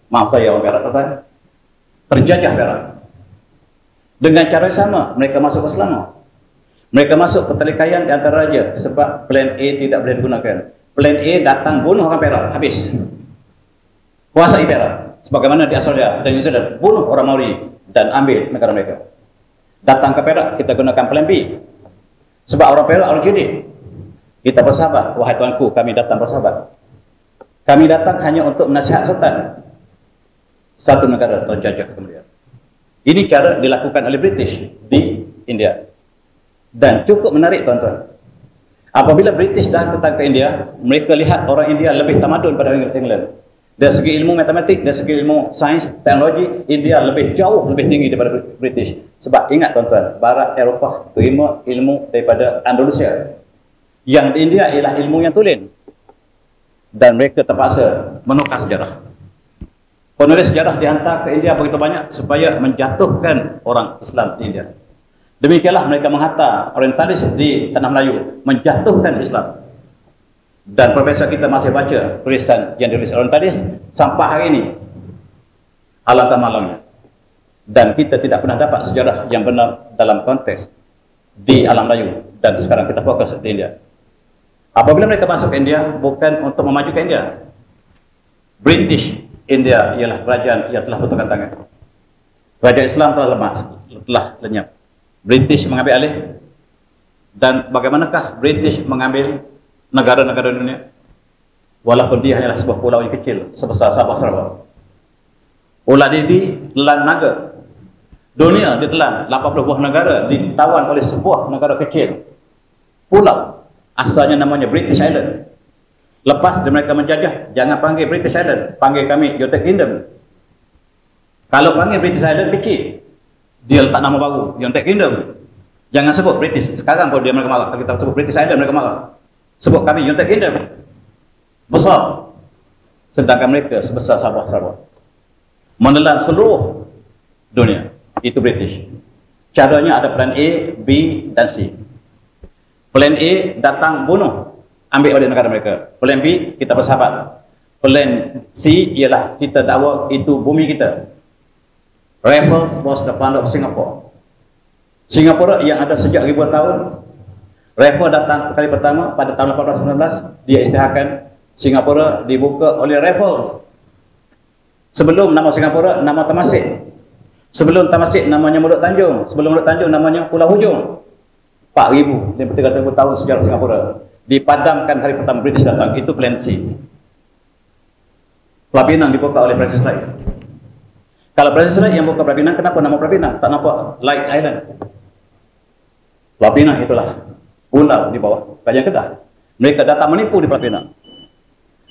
Maaf saya orang Perak, tuan-tuan. Terjajah Perak. Dengan cara yang sama, mereka masuk ke Selangor. Mereka masuk pertelekaian di antara raja sebab plan A tidak boleh digunakan. Plan A datang bunuh orang Perak, habis. Kuasai Perak. Sebagaimana di Australia dan New Zealand, bunuh orang Maori dan ambil negara mereka. Datang ke Perak, kita gunakan plan B. Sebab orang Perak orang cerdik. Kita bersahabat, wahai tuanku, kami datang bersahabat. Kami datang hanya untuk menasihat sultan. Satu negara terjajah kemudian. Ini cara dilakukan oleh British di India. Dan cukup menarik, tuan-tuan. Apabila British datang ke India, mereka lihat orang India lebih tamadun pada England. Dari segi ilmu matematik, dari segi ilmu sains, teknologi, India lebih jauh lebih tinggi daripada British. Sebab ingat, tuan-tuan, Barat Eropah terima ilmu daripada Andalusia. Yang di India ialah ilmu yang tulen. Dan mereka terpaksa menukar sejarah. Penulis sejarah dihantar ke India begitu banyak supaya menjatuhkan orang Islam di India. Demikianlah mereka menghantar orientalis di Tanah Melayu menjatuhkan Islam. Dan profesor kita masih baca tulisan yang ditulis orientalis sampai hari ini. Alangkah malangnya. Dan kita tidak pernah dapat sejarah yang benar dalam konteks di alam Melayu. Dan sekarang kita fokus di India. Apabila mereka masuk ke India, bukan untuk memajukan India. British India ialah kerajaan yang telah bertukar tangan. Kerajaan Islam telah lemas, telah lenyap. British mengambil alih. Dan bagaimanakah British mengambil negara-negara dunia? Walaupun dia hanyalah sebuah pulau yang kecil sebesar Sabah Sarawak. Ular Didi telan naga. Dunia ditelan, 80 buah negara ditawan oleh sebuah negara kecil. Pulau asalnya namanya British Island. Lepas mereka menjajah, jangan panggil British Island, panggil kami United Kingdom. Kalau panggil British Island kecil, dia letak nama baru, United Kingdom. Jangan sebut British. Sekarang pun dia mereka marah. Kalau kita sebut British Island, mereka marah. Sebut kami United Kingdom. Besar. Sedangkan mereka sebesar Sabah Sarawak. Menelan seluruh dunia. Itu British. Caranya ada plan A, B dan C. Plan A datang bunuh, ambil oleh negara mereka. Plan B, kita bersahabat. Plan C ialah kita dakwa itu bumi kita. Raffles was the founder of Singapore. Singapura yang ada sejak ribuan tahun. Raffles datang kali pertama pada tahun 1819. Dia isytiharkan Singapura dibuka oleh Raffles. Sebelum nama Singapura, nama Temasek. Sebelum Temasek, namanya Mulut Tanjung. Sebelum Mulut Tanjung, namanya Pulau Hujung. 4,000 tahun sejarah Singapura. Dipadamkan hari pertama British datang. Itu plan C. Pulau Pinang dibuka oleh Princess Light. Kalau Princess Light yang buka Pulau Pinang, kenapa nama Pulau Pinang? Tak nampak Light Island. Pulau Pinang itulah pulau di bawah Kerajaan Kedah. Mereka datang menipu di Pulau Pinang.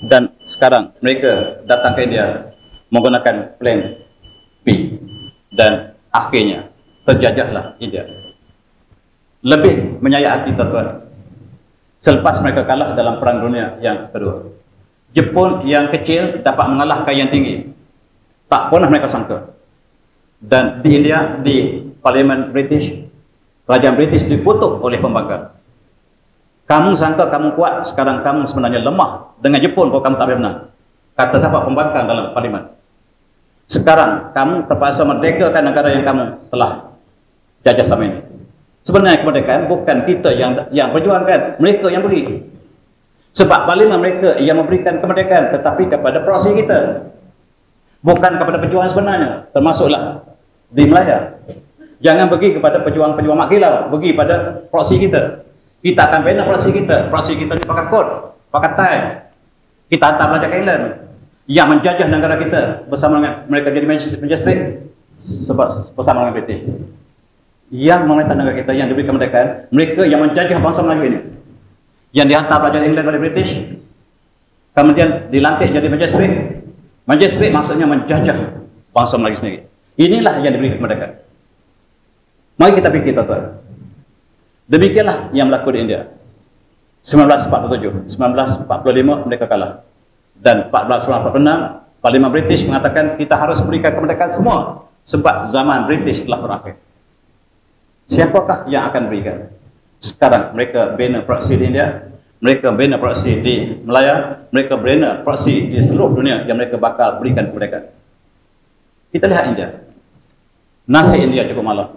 Dan sekarang mereka datang ke India menggunakan plan B. Dan akhirnya terjajahlah India. Lebih menyayat hati tuan-tuan. Selepas mereka kalah dalam Perang Dunia yang kedua, Jepun yang kecil dapat mengalahkan yang tinggi. Tak pernah mereka sangka. Dan di India, di Parlimen British, Kerajaan British dikutuk oleh pembangkang. Kamu sangka kamu kuat, sekarang kamu sebenarnya lemah. Dengan Jepun kau kamu tak boleh menang. Kata siapa pembangkang dalam parlimen. Sekarang kamu terpaksa merdekakan negara yang kamu telah jajah selama ini. Sebenarnya kemerdekaan bukan kita yang berjuangkan, mereka yang beri. Sebab parlimen mereka yang memberikan kemerdekaan, tetapi kepada proksi kita. Bukan kepada pejuang sebenarnya, termasuklah di Melaya. Jangan pergi kepada pejuang-pejuang mak kilau, pergi pada proksi kita. Kita akan bina proksi kita. Proksi kita ni pakai kod, pakai tie. Kita hantar pelajar ke England yang menjajah negara kita bersama dengan mereka jadi magistrate sebab bersama dengan British. Yang memerintah negara kita, yang diberi kemerdekaan, mereka yang menjajah bangsa Melayu ini. Yang dihantar pelajar England oleh British, kemudian dilantik jadi magistrate. Magistrate maksudnya menjajah bangsa Melayu sendiri. Inilah yang diberi kemerdekaan. Mari kita fikir tuan-tuan. Demikianlah yang berlaku di India. 1947, 1945 mereka kalah. Dan 1446 Parlimen British mengatakan kita harus berikan kemerdekaan semua sebab zaman British telah berakhir. Siapakah yang akan berikan? Sekarang mereka bina proksi di India, mereka bina proksi di Melaya, mereka bina proksi di seluruh dunia yang mereka bakal berikan kemerdekaan. Kita lihat India. Nasib India cukup malang.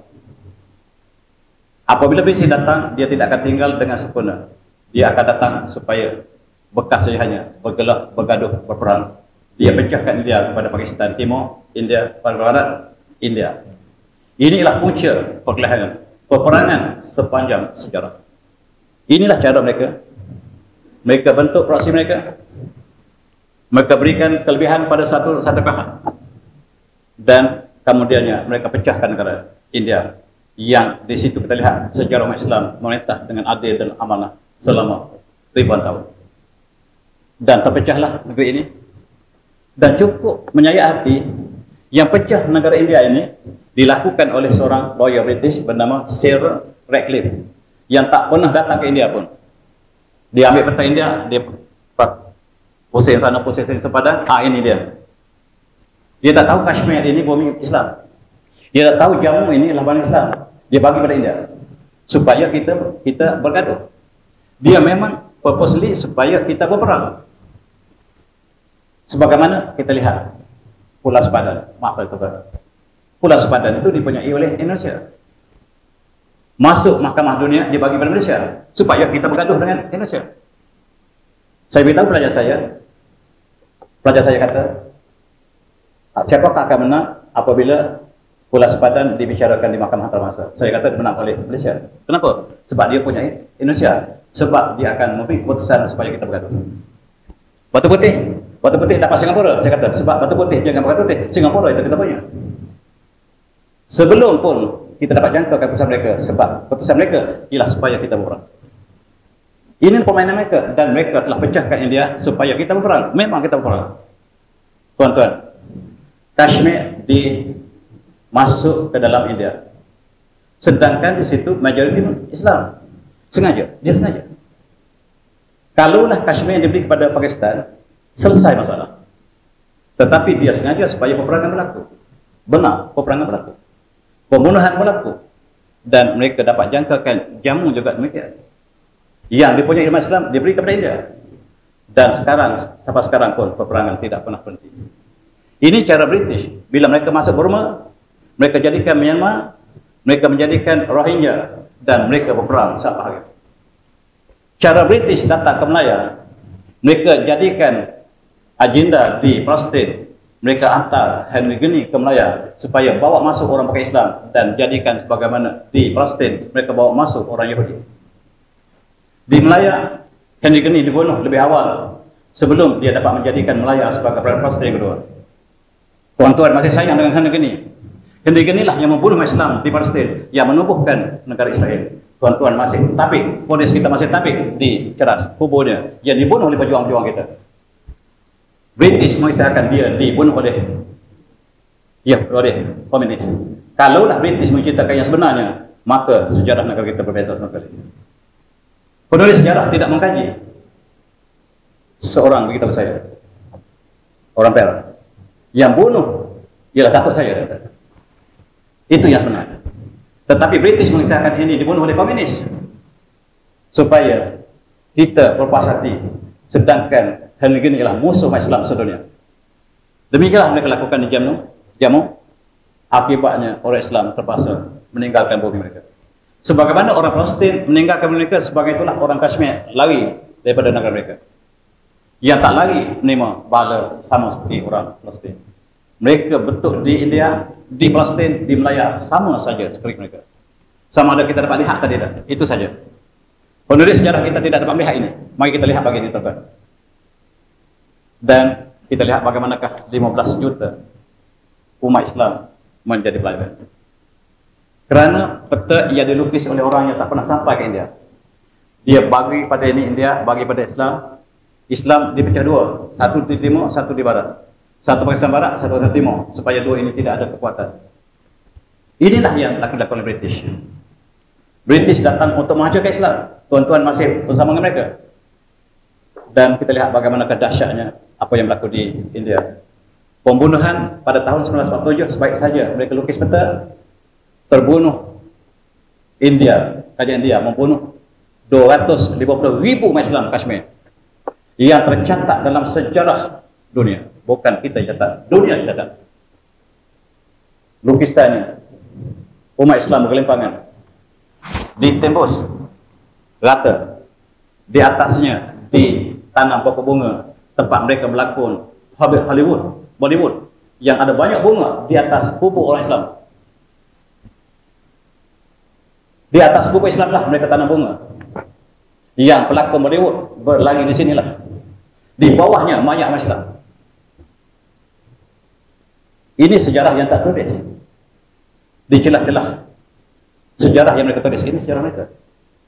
Apabila British datang, dia tidak akan tinggal dengan sempurna. Dia akan datang supaya bekas jajahannya bergerak, bergaduh, berperang. Dia pecahkan India kepada Pakistan Timur, India, Barat, India. Inilah punca perkelahian, peperangan sepanjang sejarah. Inilah cara mereka. Mereka bentuk proksi mereka. Mereka berikan kelebihan pada satu pihak. Dan kemudiannya mereka pecahkan negara India. Yang di situ kita lihat sejarah umat Islam memerintah dengan adil dan amanah selama ribuan tahun. Dan terpecahlah negeri ini. Dan cukup menyayat hati yang pecah negara India ini dilakukan oleh seorang lawyer British bernama Sir Ratcliffe yang tak pernah datang ke India pun. Dia ambil peta India, dia pusing sana, pusing sini sepadan. Ini dia. Dia tak tahu Kashmir ini bumi Islam. Dia tak tahu Jammu ini lawan Islam. Dia bagi pada India supaya kita bergaduh. Dia memang purposely supaya kita berperang. Sebagaimana kita lihat Pulau Sepadan, maaf tuan-tuan. Pulau Sepadan itu dipunyai oleh Indonesia. Masuk Mahkamah Dunia dibagi pada Malaysia supaya kita bergaduh dengan Indonesia. Saya beritahu pelajar saya kata, siapakah akan menang apabila Pulau Sepadan dibicarakan di Mahkamah Antarabangsa? Saya kata menang oleh Malaysia. Kenapa? Sebab dia punya Indonesia. Sebab dia akan memberi keputusan supaya kita bergaduh. Batu Putih dapat Singapura. Saya kata sebab Batu Putih jangan Batu Putih, Singapura itu kita punya. Sebelum pun kita dapat jangka keputusan mereka, sebab keputusan mereka ialah supaya kita berperang. Ini permainan mereka dan mereka telah pecahkan India supaya kita berperang. Memang kita berperang. Tuan-tuan, Kashmir masuk ke dalam India. Sedangkan di situ majoriti Islam. Sengaja, dia sengaja. Kalaulah Kashmir diberi kepada Pakistan, selesai masalah. Tetapi dia sengaja supaya peperangan berlaku. Benar, peperangan berlaku. Pembunuhan berlaku. Dan mereka dapat jangkakan Jammu juga demikian. Yang dipunyai umat Islam diberi kepada India. Dan sekarang, sampai sekarang pun peperangan tidak pernah berhenti. Ini cara British. Bila mereka masuk Burma, mereka jadikan Myanmar, mereka menjadikan Rohingya, dan mereka berperang sampai hari. Cara British datang ke Melaya, mereka jadikan agenda di Palestin, mereka hantar Henry Geni ke Melaya supaya bawa masuk orang pakai Islam dan jadikan sebagaimana di Palestin mereka bawa masuk orang Yahudi. Di Melaya, Henry Geni dibunuh lebih awal sebelum dia dapat menjadikan Melaya sebagai Palestin yang kedua. Tuan-tuan masih sayang dengan Henry Geni. Henry Geni lah yang membunuh Islam di Palestin, yang menubuhkan negara Israel. Tuan-tuan masih tapik, polis kita masih tapik di Ceras, kuburnya yang dibunuh oleh pejuang-pejuang kita. British mengistilahkan dia dibunuh oleh komunis. Kalaulah British menceritakan yang sebenarnya, maka sejarah negara kita berbeza sama sekali. Penulis sejarah tidak mengkaji seorang begitu saya, orang Perak yang bunuh ialah datuk saya. Itu yang sebenarnya. Tetapi British mengistilahkan ini dibunuh oleh komunis supaya kita berpuas hati, sedangkan Henry ialah musuh Islam sedunia. Demikianlah mereka lakukan di Jammu. Akibatnya orang Islam terpaksa meninggalkan bumi mereka. Sebagaimana orang Palestin meninggalkan mereka, sebagai itulah orang Kashmir lari daripada negara mereka. Yang tak lari menerima bala sama seperti orang Palestin. Mereka betul di India, di Palestin, di Melaya, sama saja seperti mereka. Sama ada kita dapat lihat tadi tidak? Itu saja. Penulis sejarah kita tidak dapat melihat ini. Mari kita lihat bagian ini, tuan-tuan. Dan kita lihat bagaimanakah 15 juta umat Islam menjadi pelajar. Kerana peta yang dilukis oleh orang yang tak pernah sampai ke India. Dia bagi pada ini India, bagi pada Islam. Islam dipecah dua, satu di timur, satu di barat. Satu Pakistan Barat, satu Pakistan Timur, supaya dua ini tidak ada kekuatan. Inilah yang dilakukan oleh British. British datang untuk menghancurkan Islam. Tuan-tuan masih bersama dengan mereka. Dan kita lihat bagaimana dahsyatnya apa yang berlaku di India. Pembunuhan pada tahun 1947, sebaik saja mereka lukis peta, terbunuh India, kerajaan India membunuh 250,000 umat Islam Kashmir yang tercatat dalam sejarah dunia. Bukan kita catat, dunia catat. Lukisannya umat Islam bergelimpangan, ditembus rata, di atasnya ditanam pokok bunga, tempat mereka berlakon Hollywood, Bollywood, yang ada banyak bunga di atas kubur orang Islam. Di atas kubur Islam lah mereka tanam bunga. Yang pelakon Bollywood berlari di sinilah. Di bawahnya mayat orang Islam. Ini sejarah yang tak tulis. Di celah-celah sejarah yang mereka tulis, ini sejarah mereka.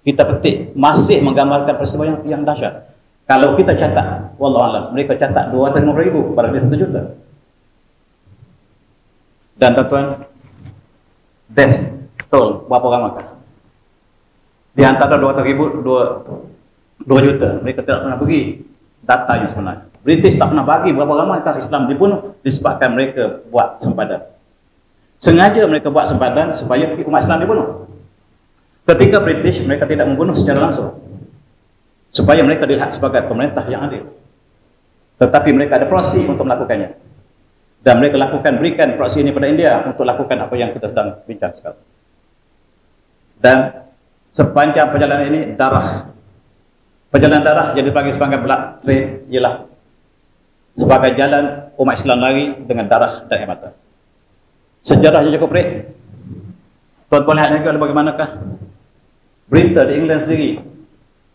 Kita petik, masih menggambarkan peristiwa yang dahsyat. Kalau kita catat, wallahualam, mereka catat 250,000 pada dia 1 juta. Dan tuan-tuan, des tol berapa ramakah? Di antara 200,000, 2 juta, mereka tidak pernah pergi data yang sebenarnya. British tak pernah bagi berapa ramai Islam dibunuh disebabkan mereka buat sempadan. Sengaja mereka buat sempadan supaya umat Islam dibunuh. Ketika British, mereka tidak membunuh secara langsung supaya mereka dilihat sebagai pemerintah yang adil. Tetapi mereka ada proses untuk melakukannya. Dan mereka berikan proses ini pada India untuk lakukan apa yang kita sedang bincang sekarang. Dan sepanjang perjalanan ini, perjalanan darah yang dipanggil sebagai blood trade ialah sebagai jalan umat Islam lari dengan darah dan air mata. Sejarahnya cukup pelik. Tuan-tuan lihat lagi bagaimanakah berita di England sendiri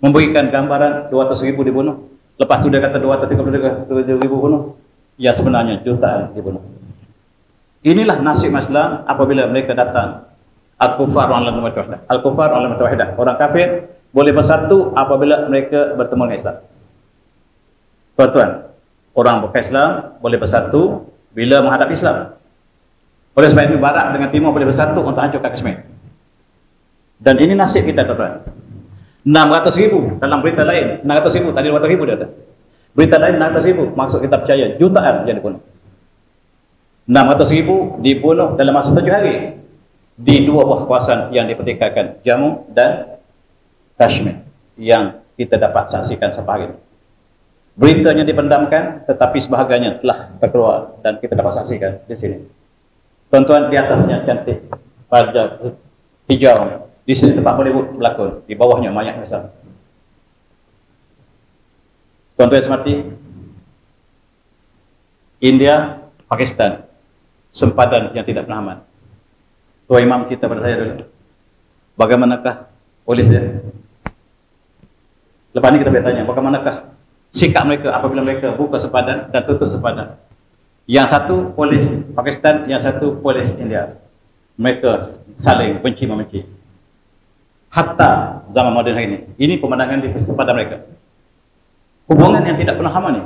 memberikan gambaran 200,000 dibunuh. Lepas itu dia kata 233,000 bunuh. Ya sebenarnya jutaan dibunuh. Inilah nasib Islam apabila mereka datang. Al-Kufar wal Mutawahidah. Al-Kufar wal Mutawahidah. Orang kafir boleh bersatu apabila mereka bertemu dengan Islam. Tuan-tuan, orang bukan Islam boleh bersatu bila menghadap Islam. Oleh sebab itu Barat dengan Timur boleh bersatu untuk hancurkan Kashmir. Dan ini nasib kita, tuan-tuan. 600,000 dalam berita lain. 600,000 tadi 200,000 dia kata. Berita lain 600,000, maksud kita percaya jutaan yang dibunuh. 600,000 dibunuh dalam masa 7 hari di 2 buah kawasan yang dipertikaikan, Jammu dan Kashmir, yang kita dapat saksikan sampai hari ini. Beritanya dipendamkan, tetapi sebahagiannya telah terkeluar dan kita dapat saksikan di sini. Tuan-tuan, di atasnya cantik, pada hijau, di sini tempat Bollywood berlakon, di bawahnya mayat Islam. Tuan-tuan semati, India, Pakistan, sempadan yang tidak pernah aman. Tuan Imam cerita pada saya dulu, bagaimanakah polisnya? Lepas ini kita bertanya, bagaimanakah sikap mereka apabila mereka buka sempadan dan tutup sempadan? Yang satu polis Pakistan, yang satu polis India. Mereka saling benci-membenci. hatta zaman moden hari ini. Ini pemandangan pada mereka. Hubungan yang tidak pernah harmoni.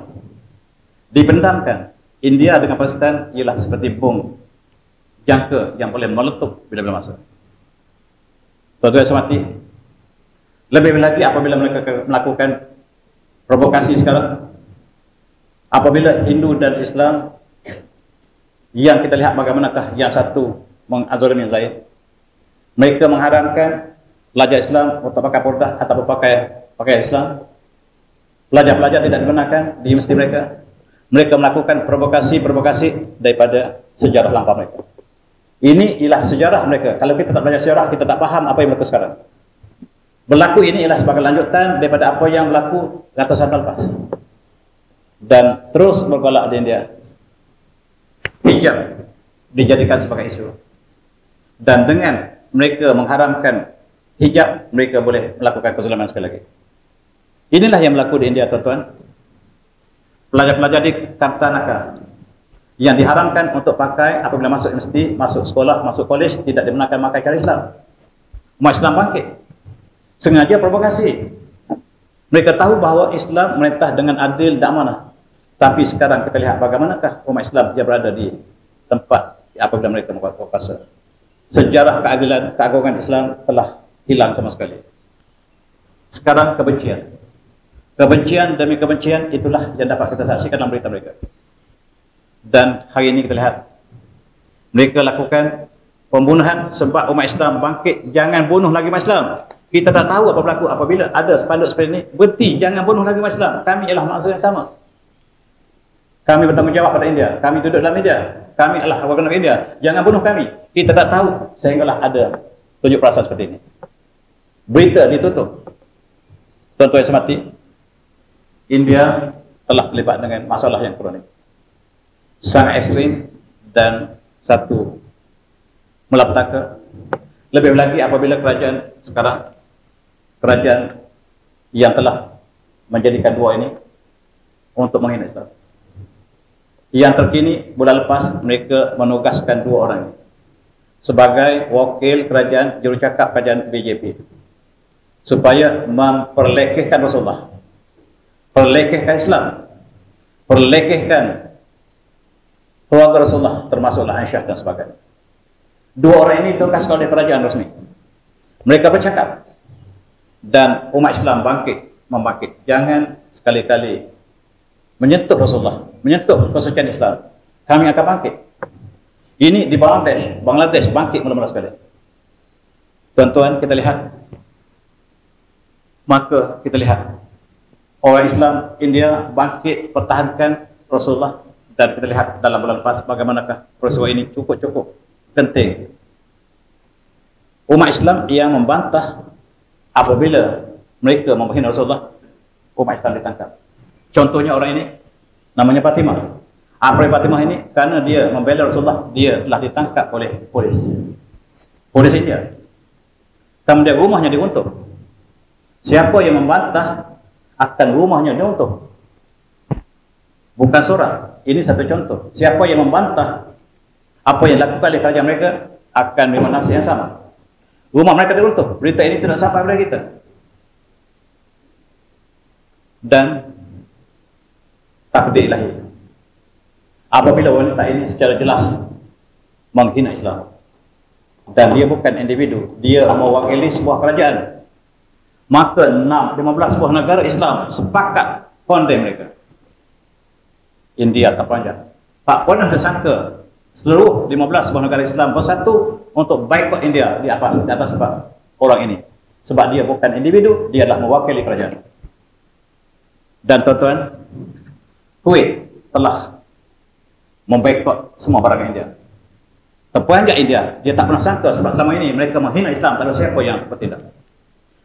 Dipendamkan. India dengan Pakistan ialah seperti bom jangka yang boleh meletup bila-bila masa. Tuan-tuan yang mati, lebih lagi apabila mereka melakukan provokasi sekarang, apabila Hindu dan Islam yang kita lihat bagaimanakah yang satu mengazalimi yang lain, mereka mengharamkan pelajar Islam untuk pakai purdah atau pakai Islam. Pelajar-pelajar tidak dibenarkan di masjid mereka. Mereka melakukan provokasi daripada sejarah lampau mereka. Ini ialah sejarah mereka. Kalau kita tak belajar sejarah, kita tak faham apa yang berlaku sekarang. Berlaku ini ialah sebagai lanjutan daripada apa yang berlaku ratusan tahun lepas. Dan terus bergolak di India. Hijab dijadikan sebagai isu. Dan dengan mereka mengharamkan hijab, mereka boleh melakukan kezaliman sekali lagi. Inilah yang berlaku di India, tuan-tuan. Pelajar-pelajar di Kartanaka yang diharamkan untuk pakai apabila masuk universiti, masuk sekolah, masuk kolej, tidak dibenarkan pakai cara Islam. Umat Islam bangkit. Sengaja provokasi. Mereka tahu bahawa Islam merintah dengan adil dan amanah. Tapi sekarang kita lihat bagaimanakah umat Islam yang berada di tempat apabila mereka berkuasa. Sejarah keadilan, keagungan Islam telah hilang sama sekali. Sekarang kebencian. Kebencian demi kebencian itulah yang dapat kita saksikan dalam berita mereka. Dan hari ini kita lihat mereka lakukan pembunuhan sebab umat Islam bangkit. Jangan bunuh lagi umat Islam. Kita tak tahu apa berlaku apabila ada spanduk seperti ini. Berhenti, jangan bunuh lagi umat Islam. Kami ialah manusia yang sama. Kami bertanggungjawab pada India. Kami duduk dalam India. Kami adalah warga negara India. Jangan bunuh kami. Kita tak tahu sehinggalah ada tunjuk perasaan seperti ini. Berita ditutup. Tuan-tuan yang semati, India telah terlibat dengan masalah yang kronik, sangat ekstrim dan satu malapetaka. Lebih lagi apabila kerajaan sekarang, kerajaan yang telah menjadikan dua ini untuk menghina Islam. Yang terkini bulan lepas mereka menugaskan dua orang ini sebagai wakil kerajaan, jurucakap kerajaan BJP supaya memperlekehkan Rasulullah, perlekehkan Islam, perlekehkan keluarga Rasulullah, termasuklah Aisyah dan sebagainya. Dua orang ini ditugaskan oleh kerajaan resmi. Mereka bercakap dan umat Islam membangkit. Jangan sekali-kali menyentuh Rasulullah, menyentuh kesucian Islam. Kami akan bangkit. Ini di Bangladesh bangkit mula-mula sekali. Tuan-tuan, kita lihat. Maka kita lihat orang Islam India bangkit pertahankan Rasulullah, dan kita lihat dalam bulan lepas bagaimanakah peristiwa ini cukup penting. Umat Islam yang membantah apabila mereka menghina Rasulullah, umat Islam ditangkap. Contohnya orang ini namanya Fatimah. Apa Fatimah ini? Karena dia membela Rasulullah, dia telah ditangkap oleh polis India. Kemudian rumahnya diruntuh. Siapa yang membantah akan rumahnya diruntuh. Bukan surah. Ini satu contoh. Siapa yang membantah apa yang dilakukan oleh kerajaan mereka akan menerima nasib yang sama. Rumah mereka diruntuh. Berita ini tidak sampai kepada kita. Dan takdir ilahi. Apabila wanita ini secara jelas menghina Islam dan dia bukan individu, dia mewakili sebuah kerajaan, maka 15 buah negara Islam sepakat condemn mereka. India terpanjang. Tak pernah disangka seluruh 15 buah negara Islam bersatu untuk boikot India di atas sebab orang ini. Sebab dia bukan individu, dia adalah mewakili kerajaan. Dan tuan-tuan, Kuwait telah memboikot semua barang India. Terpanjang India, dia tak pernah sangka sebab selama ini mereka menghina Islam, tak ada siapa yang bertindak.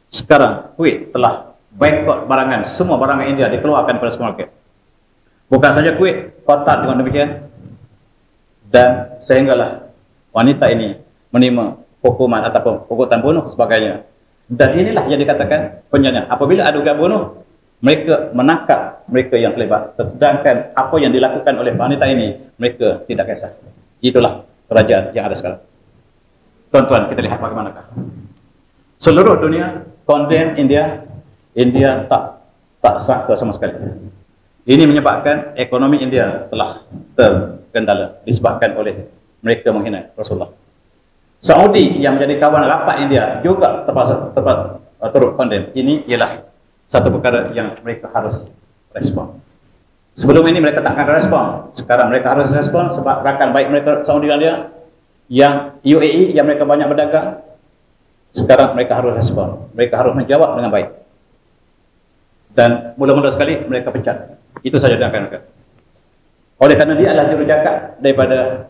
Sekarang Kuwait telah boikot barangan, semua barangan India dikeluarkan pada supermarket. Bukan saja Kuwait, Qatar dengan demikian. Dan sehinggalah wanita ini menerima hukuman ataupun hukuman bunuh sebagainya. Dan inilah yang dikatakan penyayang. Apabila ada dugaan bunuh, mereka menangkap mereka yang terlibat. Sedangkan apa yang dilakukan oleh wanita ini, mereka tidak kisah. Itulah kerajaan yang ada sekarang. Tuan-tuan, kita lihat bagaimanakah Seluruh dunia condemn India. India tak sangka sama sekali. Ini menyebabkan ekonomi India telah terkendala disebabkan oleh mereka menghina Rasulullah. Saudi yang menjadi kawan rapat India juga turut condemn. Ini ialah satu perkara yang mereka harus respon. Sebelum ini mereka tak akan respon. Sekarang mereka harus respon sebab rakan baik mereka Saudi Arabia, yang UAE yang mereka banyak berdagang. Sekarang mereka harus respon. Mereka harus menjawab dengan baik. Dan mula-mula sekali mereka pecat. Itu saja yang akan mereka. Oleh kerana dia adalah jurujakat daripada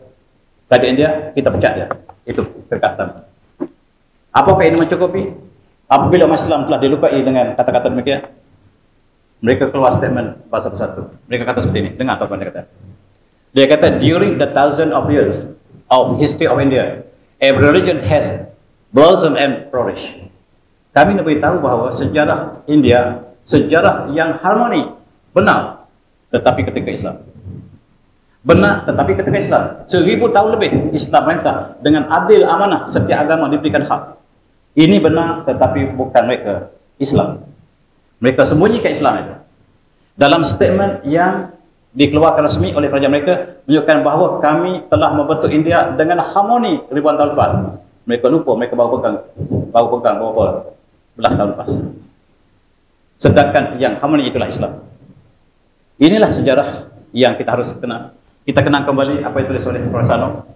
kerajaan India, kita pecat dia. Itu perkataan. Apakah ini mencukupi? Apabila umat Islam telah dilukai dengan kata-kata demikian, mereka keluar statement bahasa bersatu. Mereka kata seperti ini. Dengar apa dia kata. Dia kata, during the thousand of years of history of India, every religion has blossomed and flourished. Kami nak beritahu bahawa sejarah India, sejarah yang harmoni, benar, tetapi ketika Islam. Benar, tetapi ketika Islam. 1000 tahun lebih Islam merintah dengan adil amanah, setiap agama diberikan hak. Ini benar, tetapi bukan mereka Islam. Mereka sembunyikan Islam itu. Dalam statement yang dikeluarkan resmi oleh kerajaan mereka, menunjukkan bahawa kami telah membentuk India dengan harmoni ribuan tahun lepas. Mereka lupa, mereka baru pegang beberapa belas tahun lepas. Sedangkan yang harmoni itulah Islam. Inilah sejarah yang kita harus kenal. Kita kenal kembali apa yang tulis oleh Prof. Sano.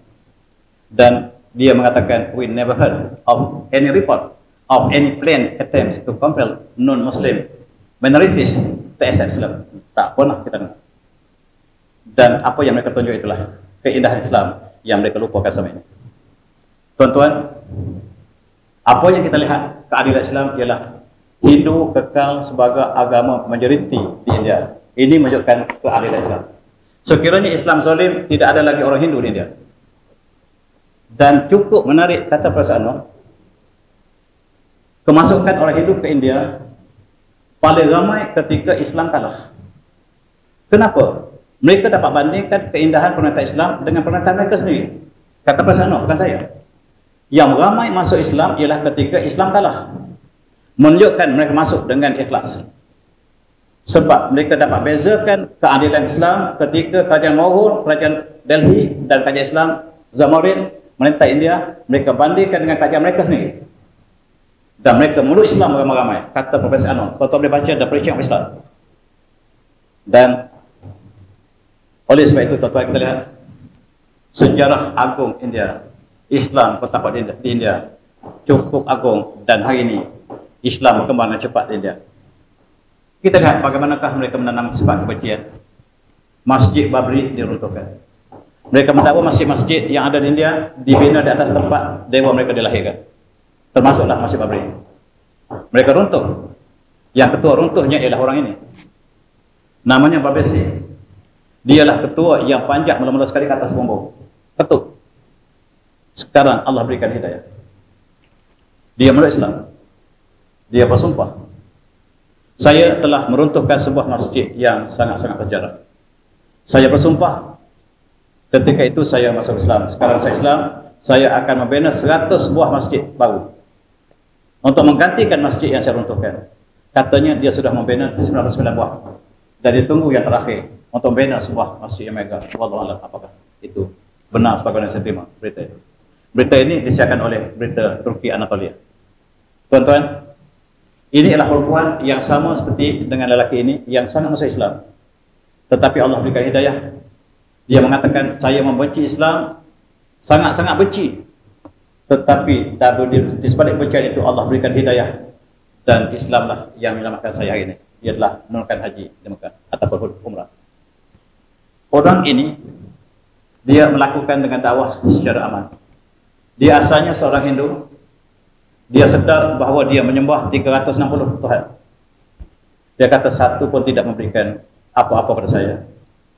Dan dia mengatakan, we never heard of any report of any planned attempts to compel non-Muslim minorities to accept Islam. Tak pernah kita dengar. Dan apa yang mereka tunjuk itulah keindahan Islam yang mereka lupakan selama ini. Tuan-tuan, apa yang kita lihat keadilan Islam ialah Hindu kekal sebagai agama majoriti di India. Ini menunjukkan keadilan Islam. Sekiranya Islam zalim, tidak ada lagi orang Hindu di India. Dan cukup menarik kata perasaan, kemasukan orang Hindu ke India paling ramai ketika Islam kalah. Kenapa? Mereka dapat bandingkan keindahan pernyataan Islam dengan pernyataan mereka sendiri. Kata perasaan, bukan saya. Yang ramai masuk Islam ialah ketika Islam kalah. Menunjukkan mereka masuk dengan ikhlas. Sebab mereka dapat bezakan keadilan Islam ketika kerajaan Mughal, kerajaan Delhi dan kerajaan Islam Zamorin merintah India, mereka bandingkan dengan kerajaan mereka sendiri. Dan mereka meluk Islam ramai-ramai. Kata Profesor Anwar, tuan-tuan boleh baca The Preaching of Islam. Dan oleh sebab itu tuan-tuan kita lihat sejarah agung India, Islam betapa di India cukup agung, dan hari ini Islam berkembang dengan cepat di India. Kita lihat bagaimanakah mereka menanam sifat kebencian. Masjid Babri diruntuhkan. Mereka mendakwa masjid-masjid yang ada di India dibina di atas tempat dewa mereka dilahirkan. Termasuklah Masjid Babri. Mereka runtuh. Yang ketua runtuhnya ialah orang ini. Namanya Babesi. Dialah ketua yang panjat mula-mula sekali ke atas bumbung. Ketuk. Sekarang Allah berikan hidayah. Dia meluk Islam. Dia bersumpah, saya telah meruntuhkan sebuah masjid yang sangat-sangat bersejarah. Saya bersumpah, ketika itu saya masuk Islam. Sekarang saya Islam, saya akan membina 100 buah masjid baru untuk menggantikan masjid yang saya runtuhkan. Katanya dia sudah membina 99 buah. Dan ditunggu yang terakhir untuk membina sebuah masjid yang mega. Wallahualam apakah itu benar sebagaimana saya terima berita itu. Berita ini disiarkan oleh berita Turki Anatolia. Tuan-tuan, ini adalah perempuan yang sama seperti dengan lelaki ini yang sangat masuk Islam. Tetapi Allah berikan hidayah. Dia mengatakan, saya membenci Islam, sangat-sangat benci. Tetapi di sebalik bencian itu Allah berikan hidayah. Dan Islamlah yang menyelamatkan saya hari ini. Ia adalah menunaikan haji di Mekah ataupun umrah. Orang ini, dia melakukan dengan dakwah secara aman. Dia asalnya seorang Hindu. Dia sedar bahawa dia menyembah 360 Tuhan. Dia kata satu pun tidak memberikan apa-apa pada saya.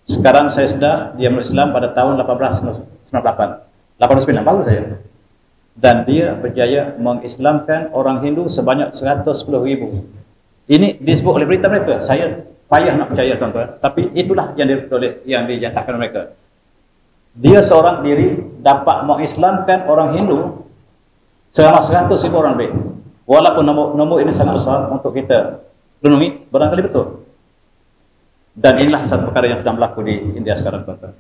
Sekarang saya sedar dia meluk Islam pada tahun 1898. 89 baru saya. Dan dia berjaya mengislamkan orang Hindu sebanyak 110,000. Ini disebut oleh berita mereka. Saya payah nak percaya tuan-tuan. Tapi itulah yang dinyatakan mereka. Dia seorang diri dapat mengislamkan orang Hindu selama 100,000 orang lebih. walaupun nombor ini sangat besar untuk kita renungi, barangkali betul. Dan inilah satu perkara yang sedang berlaku di India sekarang, tuan-tuan.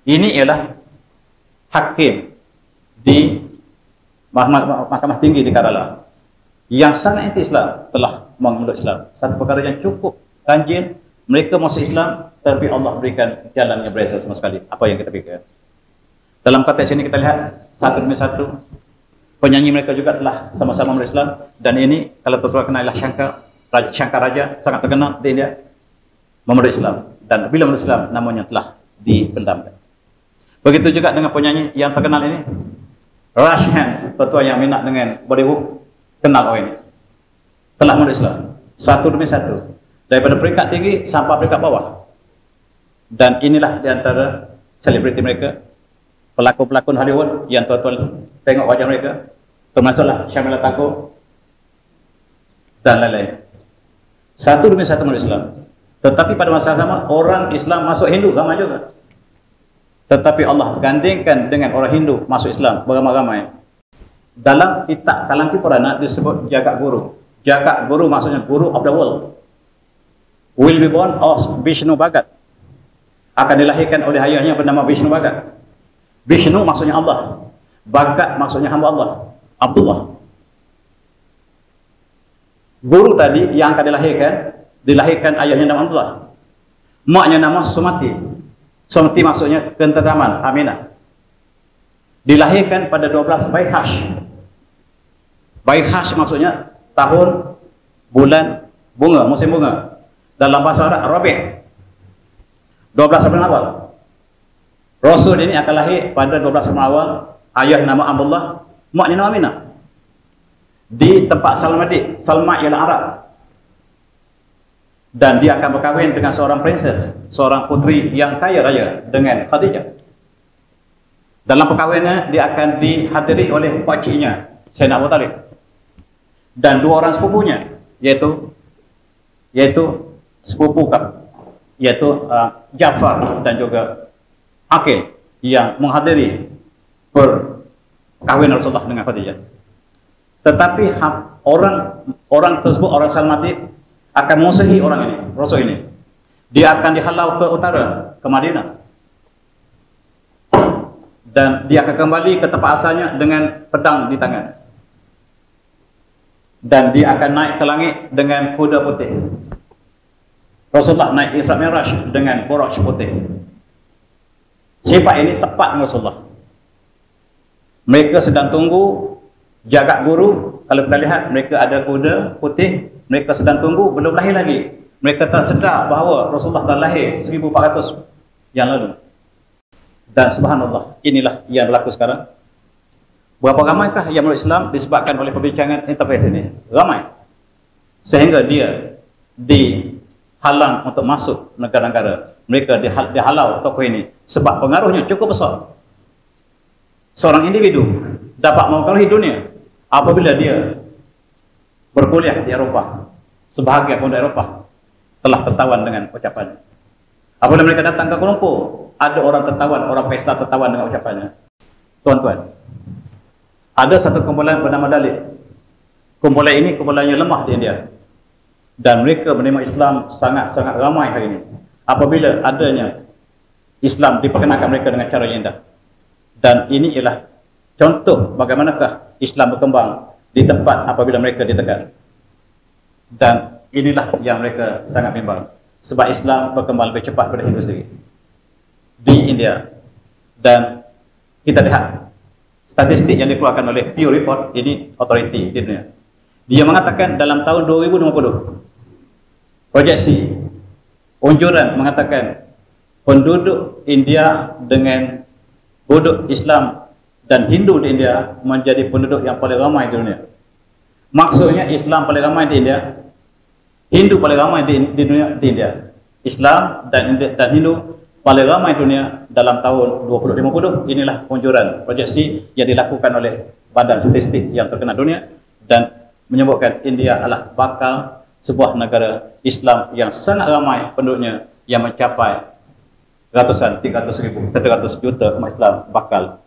Ini ialah hakim di Mahkamah Tinggi di Kerala yang sangat anti-Islam telah memeluk Islam. Satu perkara yang cukup ganjil, mereka masuk Islam, tapi Allah berikan jalan yang berbeza sama sekali. Apa yang kita fikir? Dalam konteks ini kita lihat satu demi satu penyanyi mereka juga telah sama-sama memeluk Islam. Dan ini kalau terkenal ialah Shankar Raja, sangat terkenal di India, memeluk Islam. Dan bila memeluk Islam, namanya telah dipendamkan. Begitu juga dengan penyanyi yang terkenal ini, Rushhan, tuan yang minat dengan Bollywood, kenal orang ini, telah memeluk Islam. Satu demi satu, daripada peringkat tinggi sampai peringkat bawah. Dan inilah di antara selebriti mereka, pelakon-pelakon Hollywood yang tuan-tuan tengok wajah mereka, termasuklah Shamila Thakur dan lain-lain. Satu demi satu memeluk Islam. Tetapi pada masa sama, orang Islam masuk Hindu ramai juga. Tetapi Allah gandingkan dengan orang Hindu masuk Islam beramai-ramai. Dalam kitab Kalanki Purana disebut Jagat Guru. Jagat Guru maksudnya Guru of the world. Will be born of Vishnu Bhagat. Akan dilahirkan oleh ayahnya bernama Vishnu Bhagat. Vishnu maksudnya Allah. Bhagat maksudnya hamba Allah. Abdullah. Guru tadi yang akan dilahirkan ayahnya nama Abdullah. Maknya nama Sumati. Sumati maksudnya ketenteraman, Aminah. Dilahirkan pada 12 Baihash. Baihash maksudnya tahun, bulan, bunga, musim bunga. Dalam bahasa Arab, Rabi'. 12 bulan awal. Rasul ini akan lahir pada 12 bulan awal. Ayah nama Abdullah, maknya nama Aminah. Di tempat Salma ialah Arab. Dan dia akan berkahwin dengan seorang princess, seorang putri yang kaya raya dengan Khadijah. Dalam perkahwinannya dia akan dihadiri oleh pakciknya, Sayyidina Abu Talib, dan dua orang sepupunya, yaitu Ja'far dan juga Aqil, yang menghadiri perkahwinan Rasulullah dengan Khadijah. Tetapi orang tersebut, orang Salmati, akan mengusahi orang ini, Rasul ini. Dia akan dihalau ke utara, ke Madinah. Dan dia akan kembali ke tempat asalnya dengan pedang di tangan. Dan dia akan naik ke langit dengan kuda putih. Rasulullah naik Isra Mi'raj dengan buraq putih. Sifat ini tepat dengan Rasulullah. Mereka sedang tunggu Jagat Guru. Kalau kita lihat, mereka ada kuda putih. Mereka sedang tunggu, belum lahir lagi. Mereka tak sedar bahawa Rasulullah telah lahir 1400 yang lalu. Dan subhanallah, inilah yang berlaku sekarang. Berapa ramaikah yang memeluk Islam disebabkan oleh perbincangan interface ini? Ramai. Sehingga dia dihalang untuk masuk negara-negara. Mereka dihalau tokoh ini. Sebab pengaruhnya cukup besar. Seorang individu dapat mempengaruhi dunia apabila dia berkuliah di Eropah. Sebahagian pun Eropah telah tertawan dengan ucapannya. Apabila mereka datang ke Kuala Lumpur, ada orang tertawan, orang pesta tertawan dengan ucapannya. Tuan-tuan, ada satu kumpulan bernama Dalit. Kumpulan ini kumpulan yang lemah di India. Dan mereka menerima Islam sangat-sangat ramai hari ini. Apabila adanya Islam diperkenalkan mereka dengan cara yang indah. Dan ini ialah contoh bagaimanakah Islam berkembang di tempat apabila mereka ditekan. Dan inilah yang mereka sangat bimbang. Sebab Islam berkembang lebih cepat daripada Hindu sendiri di India. Dan kita lihat statistik yang dikeluarkan oleh Pew Report, ini authority di dunia. Dia mengatakan dalam tahun 2050, proyeksi unjuran mengatakan penduduk India dengan penduduk Islam dan Hindu di India menjadi penduduk yang paling ramai di dunia. Maksudnya Islam paling ramai di India, Hindu paling ramai di dunia di India. Islam dan Hindu paling ramai di dunia dalam tahun 2050. Inilah unjuran proyeksi yang dilakukan oleh Badan Statistik yang terkenal dunia dan menyebutkan India adalah bakal sebuah negara Islam yang sangat ramai penduduknya, yang mencapai ratusan, 300 ribu, 700 juta umat Islam bakal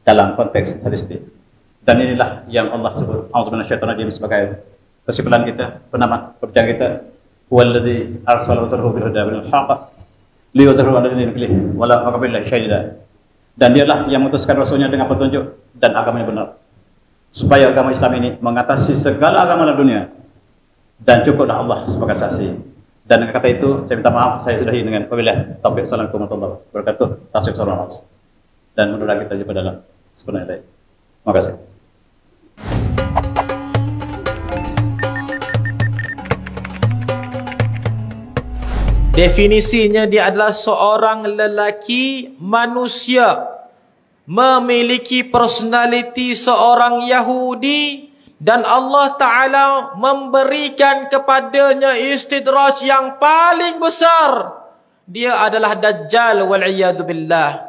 dalam konteks statistik. Dan inilah yang Allah sebut A'udzubillahi sebagai kesimpulan kita, penamat perbincangan kita. Huwallazi arsala rasulahu bil huda wal haqq liyuzhirahu 'ala dinil kullihi wa la yushriku bihi syai'an. Dan dialah yang mengutuskan rasulnya dengan petunjuk dan agamanya benar, supaya agama Islam ini mengatasi segala agama dunia, dan cukuplah Allah sebagai saksi. Dan dengan kata itu saya minta maaf, saya sudahi dengan wabillahi taufiq. Assalamualaikum warahmatullahi wabarakatuh. Tasawuf salam. Dan mudah-mudahan kita jumpa dalam sebenarnya. Terima kasih. Definisinya dia adalah seorang lelaki manusia memiliki personaliti seorang Yahudi, dan Allah Ta'ala memberikan kepadanya istidraj yang paling besar. Dia adalah Dajjal wal'iyadu billah.